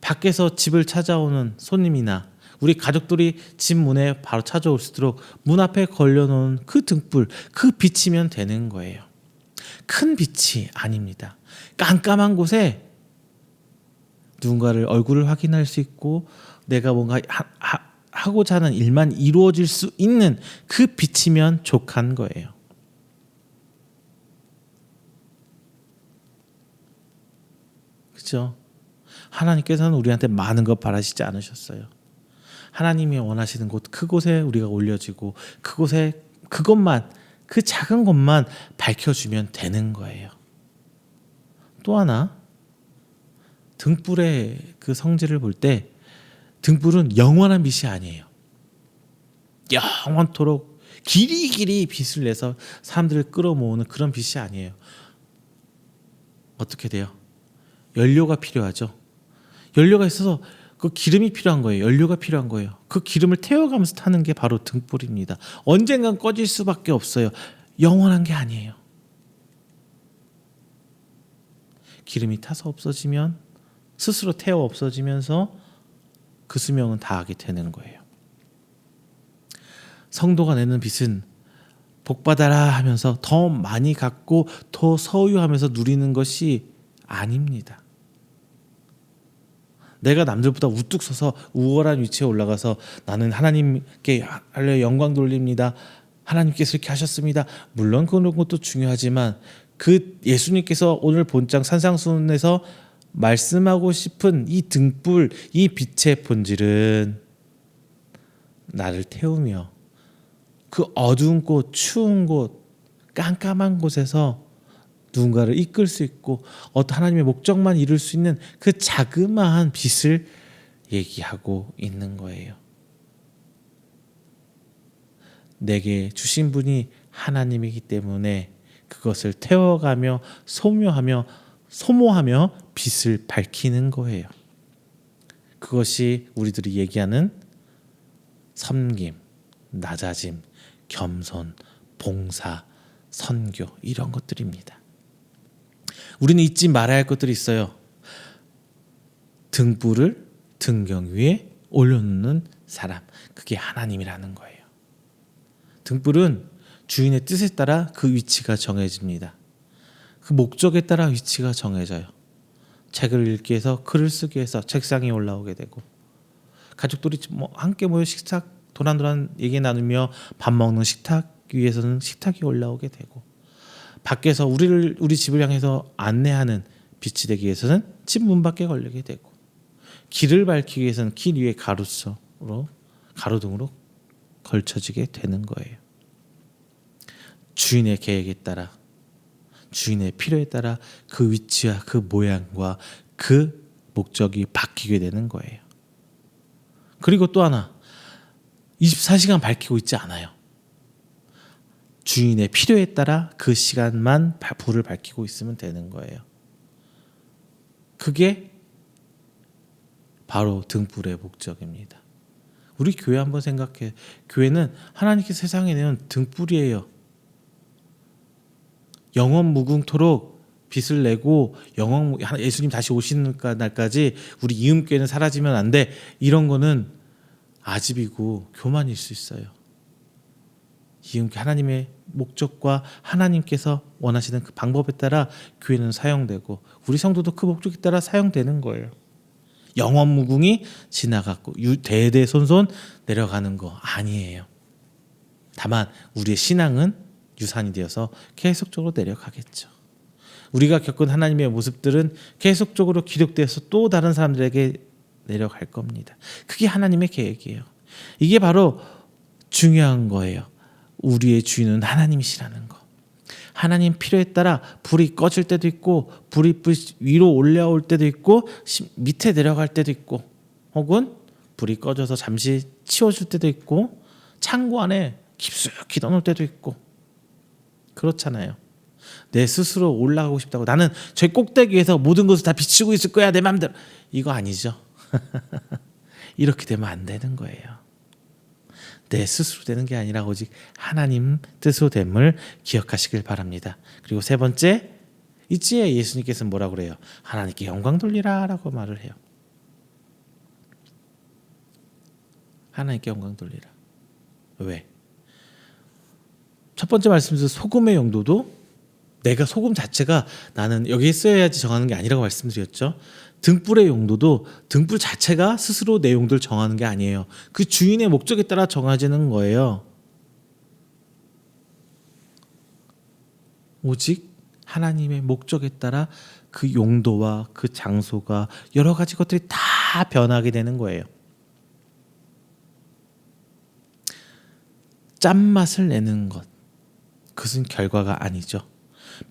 밖에서 집을 찾아오는 손님이나 우리 가족들이 집 문에 바로 찾아올 수 있도록 문 앞에 걸려놓은 그 등불, 그 빛이면 되는 거예요. 큰 빛이 아닙니다. 깜깜한 곳에 누군가를 얼굴을 확인할 수 있고 내가 뭔가 하고자 하는 일만 이루어질 수 있는 그 빛이면 족한 거예요. 그렇죠? 하나님께서는 우리한테 많은 것 바라시지 않으셨어요. 하나님이 원하시는 곳, 그곳에 우리가 올려지고 그곳에 그것만, 그 작은 것만 밝혀주면 되는 거예요. 또 하나, 등불의 그 성질을 볼 때 등불은 영원한 빛이 아니에요. 영원토록 길이길이 빛을 내서 사람들을 끌어모으는 그런 빛이 아니에요. 어떻게 돼요? 연료가 필요하죠. 연료가 있어서 그 기름이 필요한 거예요. 연료가 필요한 거예요. 그 기름을 태워가면서 타는 게 바로 등불입니다. 언젠간 꺼질 수밖에 없어요. 영원한 게 아니에요. 기름이 타서 없어지면 스스로 태워 없어지면서 그 수명은 다하게 되는 거예요. 성도가 내는 빛은 복받아라 하면서 더 많이 갖고 더 소유하면서 누리는 것이 아닙니다. 내가 남들보다 우뚝 서서 우월한 위치에 올라가서 나는 하나님께 영광 돌립니다. 하나님께서 이렇게 하셨습니다. 물론 그런 것도 중요하지만 그 예수님께서 오늘 본장 산상수훈에서 말씀하고 싶은 이 등불, 이 빛의 본질은 나를 태우며 그 어두운 곳, 추운 곳, 깜깜한 곳에서 누군가를 이끌 수 있고 어떤 하나님의 목적만 이룰 수 있는 그 자그마한 빛을 얘기하고 있는 거예요. 내게 주신 분이 하나님이기 때문에 그것을 태워가며 소모하며 빛을 밝히는 거예요. 그것이 우리들이 얘기하는 섬김, 낮아짐, 겸손, 봉사, 선교, 이런 것들입니다. 우리는 잊지 말아야 할 것들이 있어요. 등불을 등경 위에 올려놓는 사람, 그게 하나님이라는 거예요. 등불은 주인의 뜻에 따라 그 위치가 정해집니다. 그 목적에 따라 위치가 정해져요. 책을 읽기 위해서, 글을 쓰기 위해서 책상에 올라오게 되고, 가족들이 함께 모여 식탁 도란도란 얘기 나누며 밥 먹는 식탁 위에서는 식탁이 올라오게 되고, 밖에서 우리 집을 향해서 안내하는 빛이 되기 위해서는 집 문 밖에 걸리게 되고, 길을 밝히기 위해서는 길 위에 가로등으로 걸쳐지게 되는 거예요. 주인의 계획에 따라, 주인의 필요에 따라 그 위치와 그 모양과 그 목적이 바뀌게 되는 거예요. 그리고 또 하나, 24시간 밝히고 있지 않아요. 주인의 필요에 따라 그 시간만 불을 밝히고 있으면 되는 거예요. 그게 바로 등불의 목적입니다. 우리 교회 한번 생각해. 교회는 하나님께서 세상에 내온 등불이에요. 영원 무궁토록 빛을 내고 예수님 다시 오시는 날까지 우리 이음교회는 사라지면 안 돼. 이런 거는 아집이고 교만일 수 있어요. 이음교회 하나님의 목적과 하나님께서 원하시는 그 방법에 따라 교회는 사용되고 우리 성도도 그 목적에 따라 사용되는 거예요. 영원 무궁이 지나갔고 대대손손 내려가는 거 아니에요. 다만 우리의 신앙은 유산이 되어서 계속적으로 내려가겠죠. 우리가 겪은 하나님의 모습들은 계속적으로 기록되어서 또 다른 사람들에게 내려갈 겁니다. 그게 하나님의 계획이에요. 이게 바로 중요한 거예요. 우리의 주인은 하나님이시라는 거. 하나님 필요에 따라 불이 꺼질 때도 있고 불이 위로 올라올 때도 있고 밑에 내려갈 때도 있고 혹은 불이 꺼져서 잠시 치워줄 때도 있고 창고 안에 깊숙이 넣어놓을 때도 있고 그렇잖아요. 내 스스로 올라가고 싶다고 나는 저 꼭대기에서 모든 것을 다 비추고 있을 거야 내 마음대로 이거 아니죠. 이렇게 되면 안 되는 거예요. 내 스스로 되는 게 아니라 오직 하나님 뜻으로 됨을 기억하시길 바랍니다. 그리고 세 번째, 이지에 예수님께서는 뭐라고 그래요? 하나님께 영광 돌리라 라고 말을 해요. 하나님께 영광 돌리라. 왜? 첫 번째 말씀에서 소금의 용도도 내가 소금 자체가 나는 여기에 써야지 정하는 게 아니라고 말씀드렸죠. 등불의 용도도 등불 자체가 스스로 내 용도를 정하는 게 아니에요. 그 주인의 목적에 따라 정해지는 거예요. 오직 하나님의 목적에 따라 그 용도와 그 장소가 여러 가지 것들이 다 변하게 되는 거예요. 짠맛을 내는 것, 그것은 결과가 아니죠.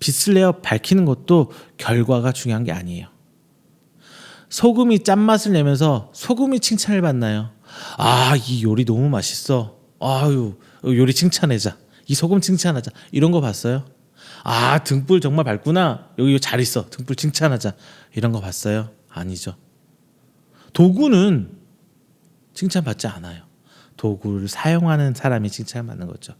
빛을 내어 밝히는 것도 결과가 중요한 게 아니에요. 소금이 짠맛을 내면서 소금이 칭찬을 받나요? 아, 이 요리 너무 맛있어. 아유, 요리 칭찬해자. 이 소금 칭찬하자. 이런 거 봤어요? 아, 등불 정말 밝구나. 여기 잘 있어. 등불 칭찬하자. 이런 거 봤어요? 아니죠. 도구는 칭찬받지 않아요. 도구를 사용하는 사람이 칭찬받는 거죠.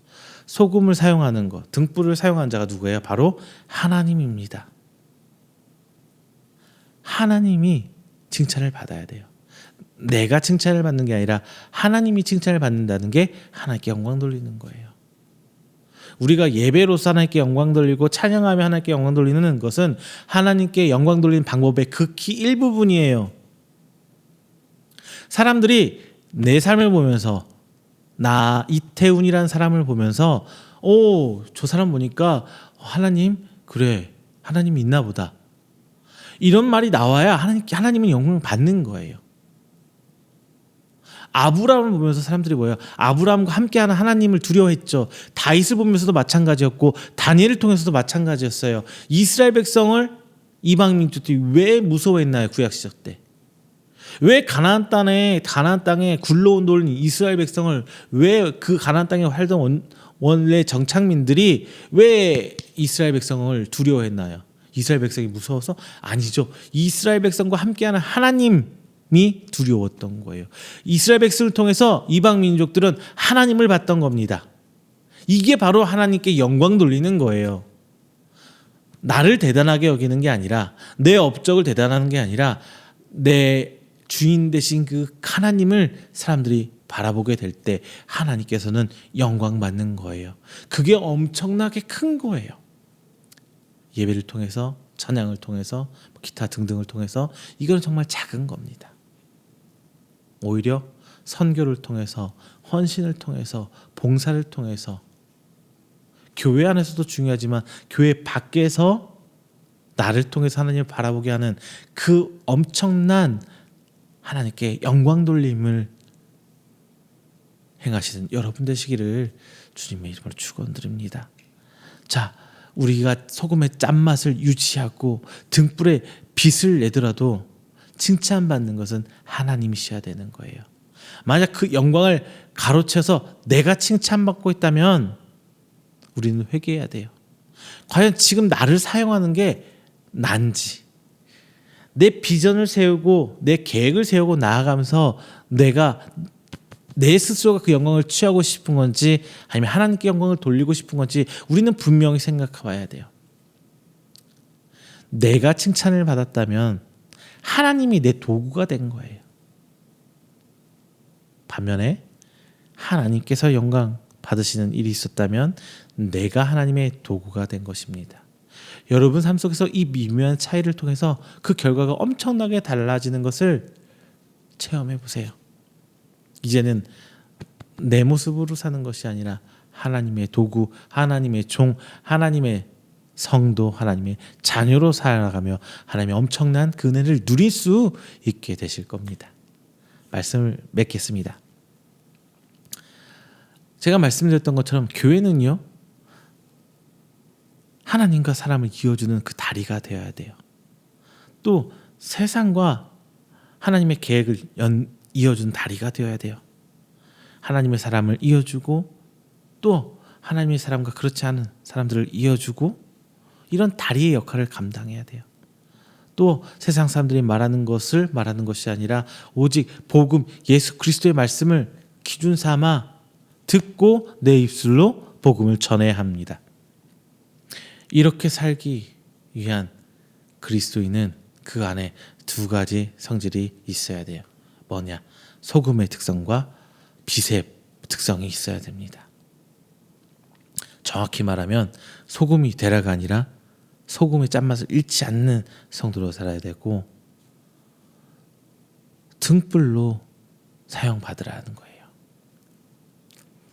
소금을 사용하는 것, 등불을 사용한 자가 누구예요? 바로 하나님입니다. 하나님이 칭찬을 받아야 돼요. 내가 칭찬을 받는 게 아니라 하나님이 칭찬을 받는다는 게 하나님께 영광 돌리는 거예요. 우리가 예배로서 하나님께 영광 돌리고 찬양하며 하나님께 영광 돌리는 것은 하나님께 영광 돌리는 방법의 극히 일부분이에요. 사람들이 내 삶을 보면서 나 이태훈이라는 사람을 보면서 저 사람 보니까 하나님 그래 하나님이 있나 보다 이런 말이 나와야 하나님은 영광을 받는 거예요. 아브라함을 보면서 사람들이 뭐예요? 아브라함과 함께하는 하나님을 두려워했죠. 다윗을 보면서도 마찬가지였고 다니엘을 통해서도 마찬가지였어요. 이스라엘 백성을 이방 민족들이 왜 무서워했나요? 구약 시절 때. 왜 가나안 땅에 굴러온 돌린 이스라엘 백성을 왜 그 가나안 땅에 살던 원래 정착민들이 왜 이스라엘 백성을 두려워했나요? 이스라엘 백성이 무서워서? 아니죠. 이스라엘 백성과 함께하는 하나님이 두려웠던 거예요. 이스라엘 백성을 통해서 이방 민족들은 하나님을 봤던 겁니다. 이게 바로 하나님께 영광 돌리는 거예요. 나를 대단하게 여기는 게 아니라 내 업적을 대단하는 게 아니라 내 주인 되신 그 하나님을 사람들이 바라보게 될 때 하나님께서는 영광 받는 거예요. 그게 엄청나게 큰 거예요. 예배를 통해서 찬양을 통해서 기타 등등을 통해서 이건 정말 작은 겁니다. 오히려 선교를 통해서 헌신을 통해서 봉사를 통해서 교회 안에서도 중요하지만 교회 밖에서 나를 통해서 하나님을 바라보게 하는 그 엄청난 하나님께 영광 돌림을 행하시는 여러분 되시기를 주님의 이름으로 축원드립니다. 자, 우리가 소금의 짠맛을 유지하고 등불에 빛을 내더라도 칭찬받는 것은 하나님이셔야 되는 거예요. 만약 그 영광을 가로채서 내가 칭찬받고 있다면 우리는 회개해야 돼요. 과연 지금 나를 사용하는 게 난지, 내 비전을 세우고 내 계획을 세우고 나아가면서 내가 내 스스로가 그 영광을 취하고 싶은 건지 아니면 하나님께 영광을 돌리고 싶은 건지 우리는 분명히 생각해 봐야 돼요. 내가 칭찬을 받았다면 하나님이 내 도구가 된 거예요. 반면에 하나님께서 영광 받으시는 일이 있었다면 내가 하나님의 도구가 된 것입니다. 여러분 삶 속에서 이 미묘한 차이를 통해서 그 결과가 엄청나게 달라지는 것을 체험해 보세요. 이제는 내 모습으로 사는 것이 아니라 하나님의 도구, 하나님의 종, 하나님의 성도, 하나님의 자녀로 살아가며 하나님의 엄청난 그 은혜를 누릴 수 있게 되실 겁니다. 말씀을 맺겠습니다. 제가 말씀드렸던 것처럼 교회는요, 하나님과 사람을 이어주는 그 다리가 되어야 돼요. 또 세상과 하나님의 계획을 이어주는 다리가 되어야 돼요. 하나님의 사람을 이어주고 또 하나님의 사람과 그렇지 않은 사람들을 이어주고 이런 다리의 역할을 감당해야 돼요. 또 세상 사람들이 말하는 것을 말하는 것이 아니라 오직 복음 예수 그리스도의 말씀을 기준 삼아 듣고 내 입술로 복음을 전해야 합니다. 이렇게 살기 위한 그리스도인은 그 안에 두 가지 성질이 있어야 돼요. 뭐냐? 소금의 특성과 빛의 특성이 있어야 됩니다. 정확히 말하면 소금이 되라가 아니라 소금의 짠맛을 잃지 않는 성도로 살아야 되고 등불로 사용받으라는 거예요.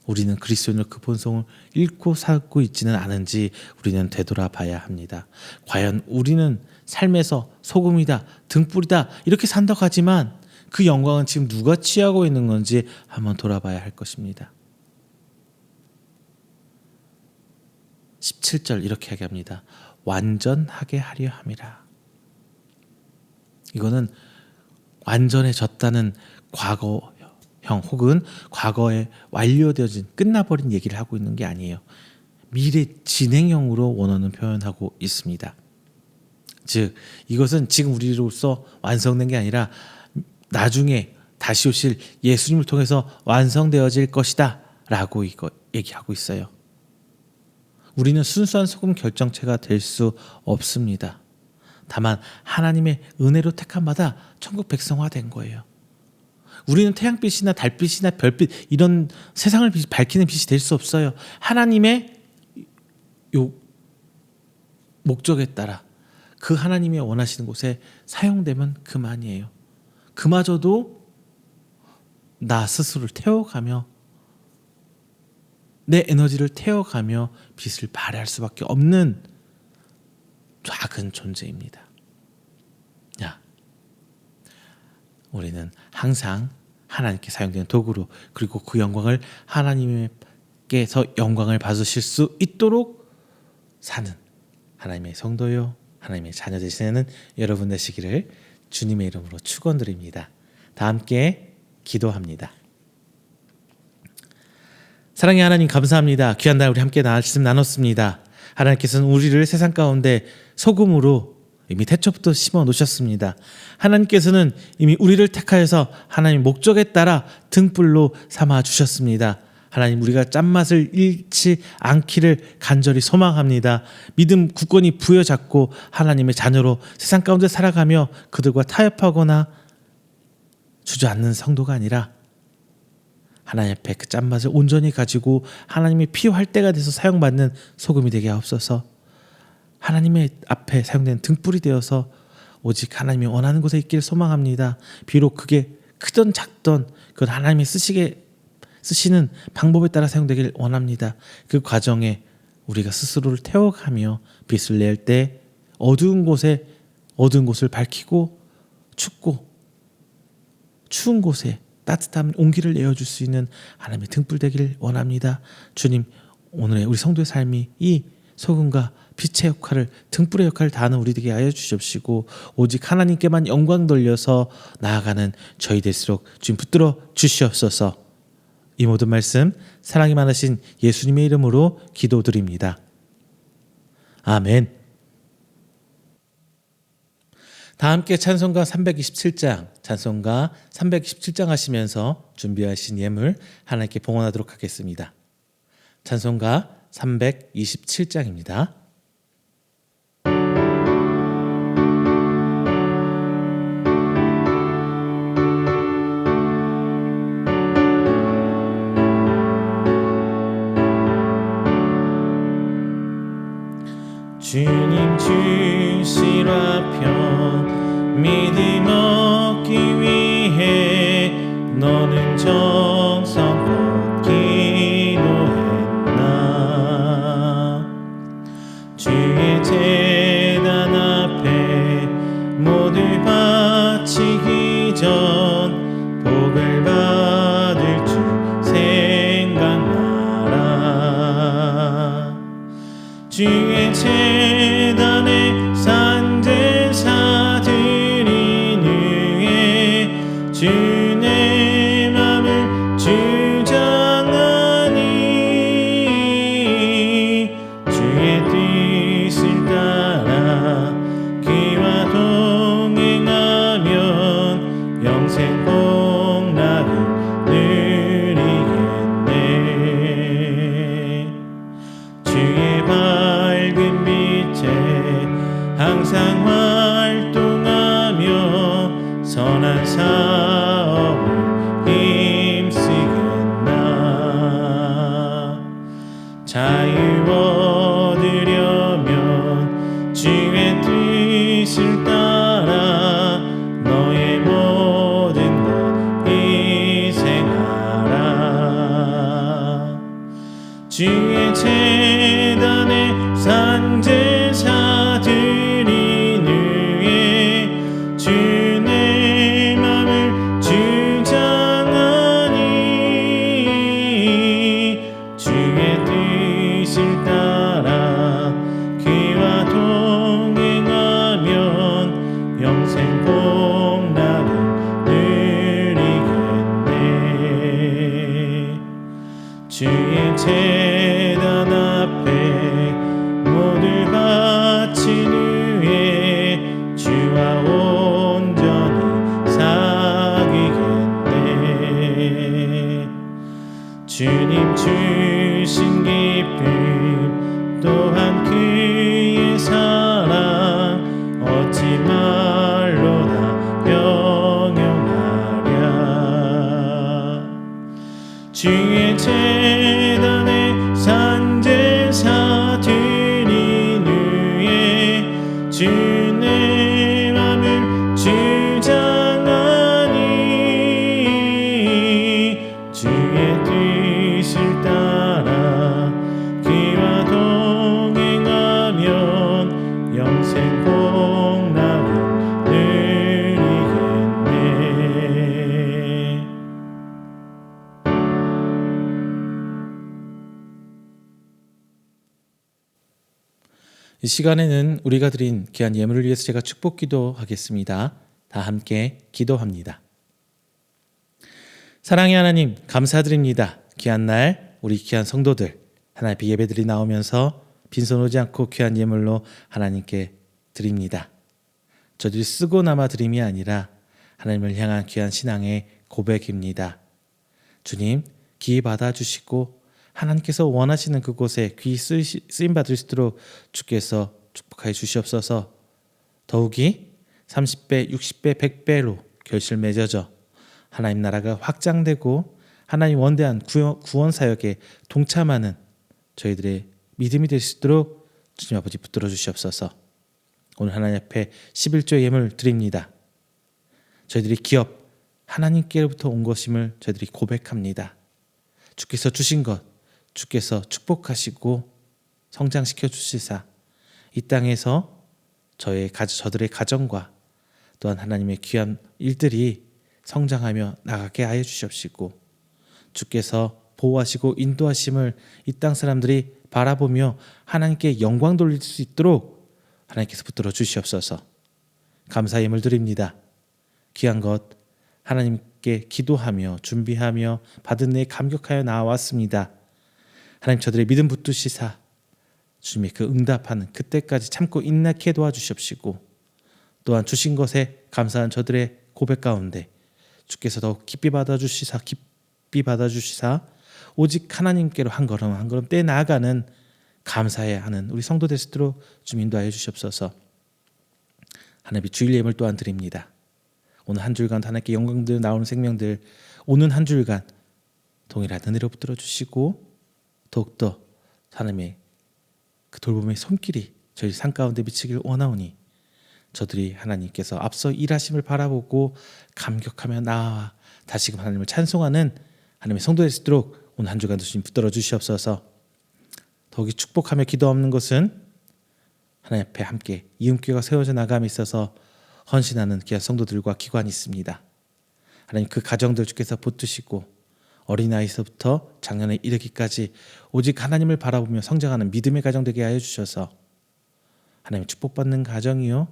우리는 그리스도인의 그 본성을 잃고 살고 있지는 않은지 우리는 되돌아봐야 합니다. 과연 우리는 삶에서 소금이다, 등불이다 이렇게 산다고 하지만 그 영광은 지금 누가 취하고 있는 건지 한번 돌아봐야 할 것입니다. 17절 이렇게 얘기합니다. 완전하게 하려 함이라. 이거는 완전해졌다는 과거형 혹은 과거에 완료되어진 끝나버린 얘기를 하고 있는 게 아니에요. 미래 진행형으로 원어는 표현하고 있습니다. 즉 이것은 지금 우리로서 완성된 게 아니라 나중에 다시 오실 예수님을 통해서 완성되어질 것이다 라고 이거 얘기하고 있어요. 우리는 순수한 소금 결정체가 될 수 없습니다. 다만 하나님의 은혜로 택함받아 천국 백성화된 거예요. 우리는 태양빛이나 달빛이나 별빛 이런 세상을 밝히는 빛이 될 수 없어요. 하나님의 요 목적에 따라 그 하나님이 원하시는 곳에 사용되면 그만이에요. 그마저도 나 스스로를 태워가며 내 에너지를 태워가며 빛을 발휘할 수밖에 없는 작은 존재입니다. 야, 우리는 항상 하나님께 사용되는 도구로 그리고 그 영광을 하나님께서 영광을 받으실 수 있도록 사는 하나님의 성도요 하나님의 자녀 되시는 여러분 되시기를 주님의 이름으로 축원드립니다. 다 함께 기도합니다. 사랑의 하나님 감사합니다. 귀한 날 우리 함께 말씀 나눴습니다. 하나님께서는 우리를 세상 가운데 소금으로 이미 태초부터 심어 놓으셨습니다. 하나님께서는 이미 우리를 택하여서 하나님 목적에 따라 등불로 삼아 주셨습니다. 하나님 우리가 짠맛을 잃지 않기를 간절히 소망합니다. 믿음 굳건히 부여잡고 하나님의 자녀로 세상 가운데 살아가며 그들과 타협하거나 주저앉는 성도가 아니라 하나님 앞에 그 짠맛을 온전히 가지고 하나님의 필요할 때가 돼서 사용받는 소금이 되게 하옵소서. 하나님의 앞에 사용되는 등불이 되어서 오직 하나님이 원하는 곳에 있기를 소망합니다. 비록 그게 크던 작던 그건 하나님이 쓰시는 방법에 따라 사용되길 원합니다. 그 과정에 우리가 스스로를 태워가며 빛을 낼 때 어두운 곳을 밝히고 춥고 추운 곳에 따뜻한 온기를 내어줄 수 있는 하나님의 등불 되기를 원합니다. 주님, 오늘의 우리 성도의 삶이 이 소금과 빛의 역할을 등불의 역할을 다하는 우리 되게 하여 주시옵시고 오직 하나님께만 영광 돌려서 나아가는 저희 될수록 주님 붙들어 주시옵소서. 이 모든 말씀 사랑이 많으신 예수님의 이름으로 기도드립니다. 아멘. 다 함께 찬송가 327장 하시면서 준비하신 예물 하나님께 봉헌하도록 하겠습니다. 찬송가 327장입니다. 주님 주실 화평 믿음 얻기 위해 너는 정성껏 기도했나 전 복을 받을 줄 생각나라. 주의 제단에 산제사 드린 후에 주의 맘을 주장하니 주의 뜻을 따라 그와 동행하면 영생 복락을 누리겠네. 주의 밝은 빛에 항상 활동하며 선한 사업을 힘쓰겠나. 자유 얻으려면 주의 뜻을 따라 너의 모든 것 희생하라. 주의 제단에 산제사 드린 후에 주의 맘을 주장하니 주의 뜻을 따라 그와 동행하면 영생 복락을 누리겠네. 주의 제단 앞에 모두 바친 후에 주와 온전히 사귀겠네. 주님 주신 기쁨 또한 그의 사랑 어찌 말로 다 형용하랴. 주의 제단에 산제사 드린 후에 주의 맘을 주장하니 주의 뜻을 따라 그와 동행하면 영생 복락을 누리겠네. 이 시간에는 우리가 드린 귀한 예물을 위해서 제가 축복 기도하겠습니다. 다 함께 기도합니다. 사랑의 하나님, 감사드립니다. 귀한 날 우리 귀한 성도들 하나님 앞에 예배들이 나오면서 빈손 오지 않고 귀한 예물로 하나님께 드립니다. 저들이 쓰고 남아 드림이 아니라 하나님을 향한 귀한 신앙의 고백입니다. 주님, 귀히 받아주시고 하나님께서 원하시는 그곳에 귀히 쓰임 받을 수 있도록 주께서 축복하여 주시옵소서. 더욱이 30배, 60배, 100배로 결실 맺어져 하나님 나라가 확장되고 하나님 원대한 구원 사역에 동참하는 저희들의 믿음이 될 수 있도록 주님 아버지 붙들어 주시옵소서. 오늘 하나님 앞에 11조 예물 드립니다. 저희들이 기업 하나님께로부터 온 것임을 저희들이 고백합니다. 주께서 주신 것 주께서 축복하시고 성장시켜 주시사 이 땅에서 저들의 가정과 또한 하나님의 귀한 일들이 성장하며 나가게 하여 주시옵시고 주께서 보호하시고 인도하심을 이 땅 사람들이 바라보며 하나님께 영광 돌릴 수 있도록 하나님께서 붙들어 주시옵소서. 감사 예물 드립니다. 귀한 것 하나님께 기도하며 준비하며 받은 내 감격하여 나왔습니다. 하나님 저들의 믿음 붙드시사 주님의 그 응답하는 그때까지 참고 인내케 도와주시옵시고 또한 주신 것에 감사한 저들의 고백 가운데 주께서 더욱 깊이 받아주시사 오직 하나님께로 한 걸음 한 걸음 떼 나아가는 감사해야 하는 우리 성도 될 수 있도록 좀 인도하여 주시옵소서. 하나님 주일 예물 또한 드립니다. 오늘 한 주간 하나님께 영광들 나오는 생명들 오는 한 주간 동일한 은혜로 붙들어 주시고 더욱더 하나님의 그 돌봄의 손길이 저희 삶 가운데 미치길 원하오니 저들이 하나님께서 앞서 일하심을 바라보고 감격하며 나와 다시금 하나님을 찬송하는 하나님의 성도 될 수 있도록 오늘 한 주간도 주님 붙들어 주시옵소서. 더욱이 축복하며 기도 없는 것은 하나님 앞에 함께 이음교회가 세워져 나감에 있어서 헌신하는 귀한 성도들과 기관이 있습니다. 하나님 그 가정들 주께서 붙드시고 어린아이서부터 장년에 이르기까지 오직 하나님을 바라보며 성장하는 믿음의 가정 되게 하여 주셔서 하나님의 축복받는 가정이요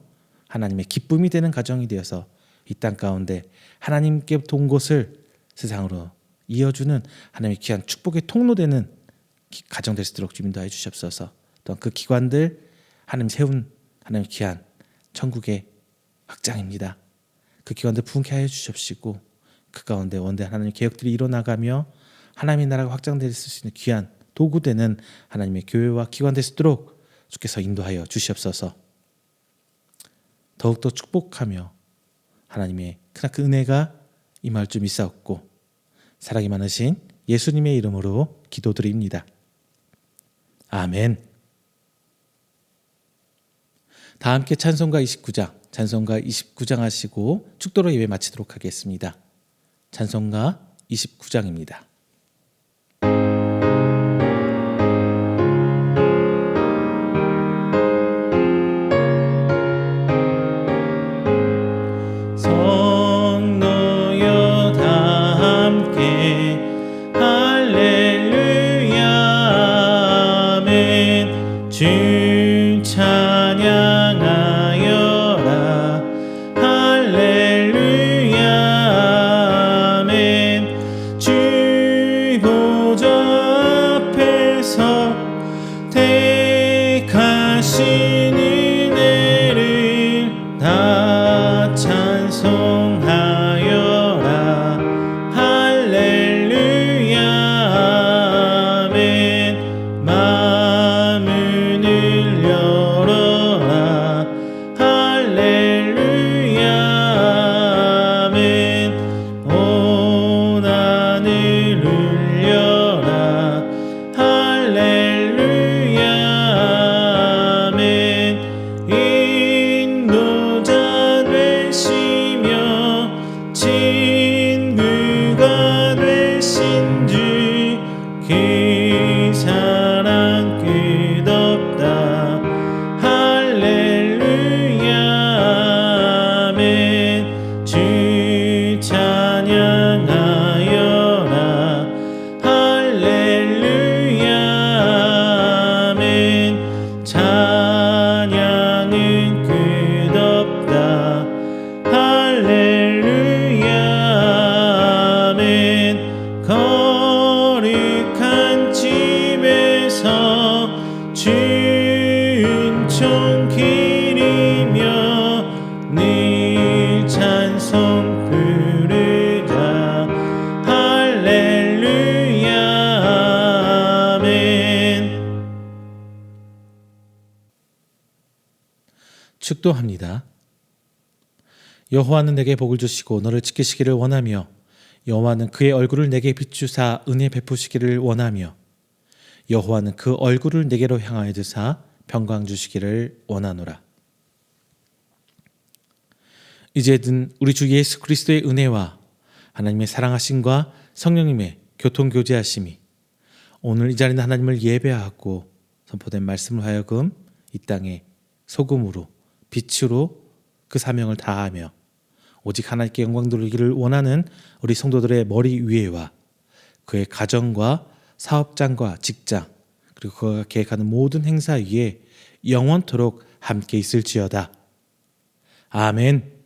하나님의 기쁨이 되는 가정이 되어서 이 땅 가운데 하나님께 돈 곳을 세상으로 이어주는 하나님의 귀한 축복의 통로되는 가정 될 수 있도록 주님 도와해 주시옵소서. 또한 그 기관들 하나님 세운 하나님의 귀한 천국의 확장입니다. 그 기관들 부흥케 하여 주시옵시고 그 가운데 원대한 하나님의 개혁들이 일어나가며 하나님의 나라가 확장될 수 있는 귀한 도구되는 하나님의 교회와 기관 될 수 있도록 주께서 인도하여 주시옵소서. 더욱더 축복하며 하나님의 크나큰 은혜가 임할 줄 믿사옵고 사랑이 많으신 예수님의 이름으로 기도드립니다. 아멘. 다 함께 찬송가 29장 하시고 축도로 예배 마치도록 하겠습니다. 찬송가 29장입니다. 성도여 다 함께 할렐루야 아멘. 주 찬양하여라 할렐루야 아멘. 주 보좌 앞에서 택하신 은혜를 다 찬송하여라 할렐루야 아멘. 마음을 열어라 할렐루야 아멘. 온 하늘 울려라 할렐루야 아멘. 인도자 되시며 친구가 되신 주 그 사랑 끝없다 할렐루야 아멘. 주 찬양하여라 할렐루야 아멘. 찬양은 끝없다 할렐루야 아멘. 거룩한 집에서 주은총 기리며 늘 찬송 부르자 할렐루야 아멘. 축도합니다. 여호와는 내게 복을 주시고 너를 지키시기를 원하며 여호와는 그의 얼굴을 내게 비추사 은혜 베푸시기를 원하며 여호와는 그 얼굴을 내게로 향하여 드사 평강 주시기를 원하노라. 이제든 우리 주 예수 그리스도의 은혜와 하나님의 사랑하심과 성령님의 교통교제하심이 오늘 이 자리는 하나님을 예배하고 선포된 말씀을 하여금 이 땅에 소금으로 빛으로 그 사명을 다하며 오직 하나님께 영광 돌리기를 원하는 우리 성도들의 머리 위에와 그의 가정과 사업장과 직장 그리고 그가 계획하는 모든 행사 위에 영원토록 함께 있을지어다. 아멘.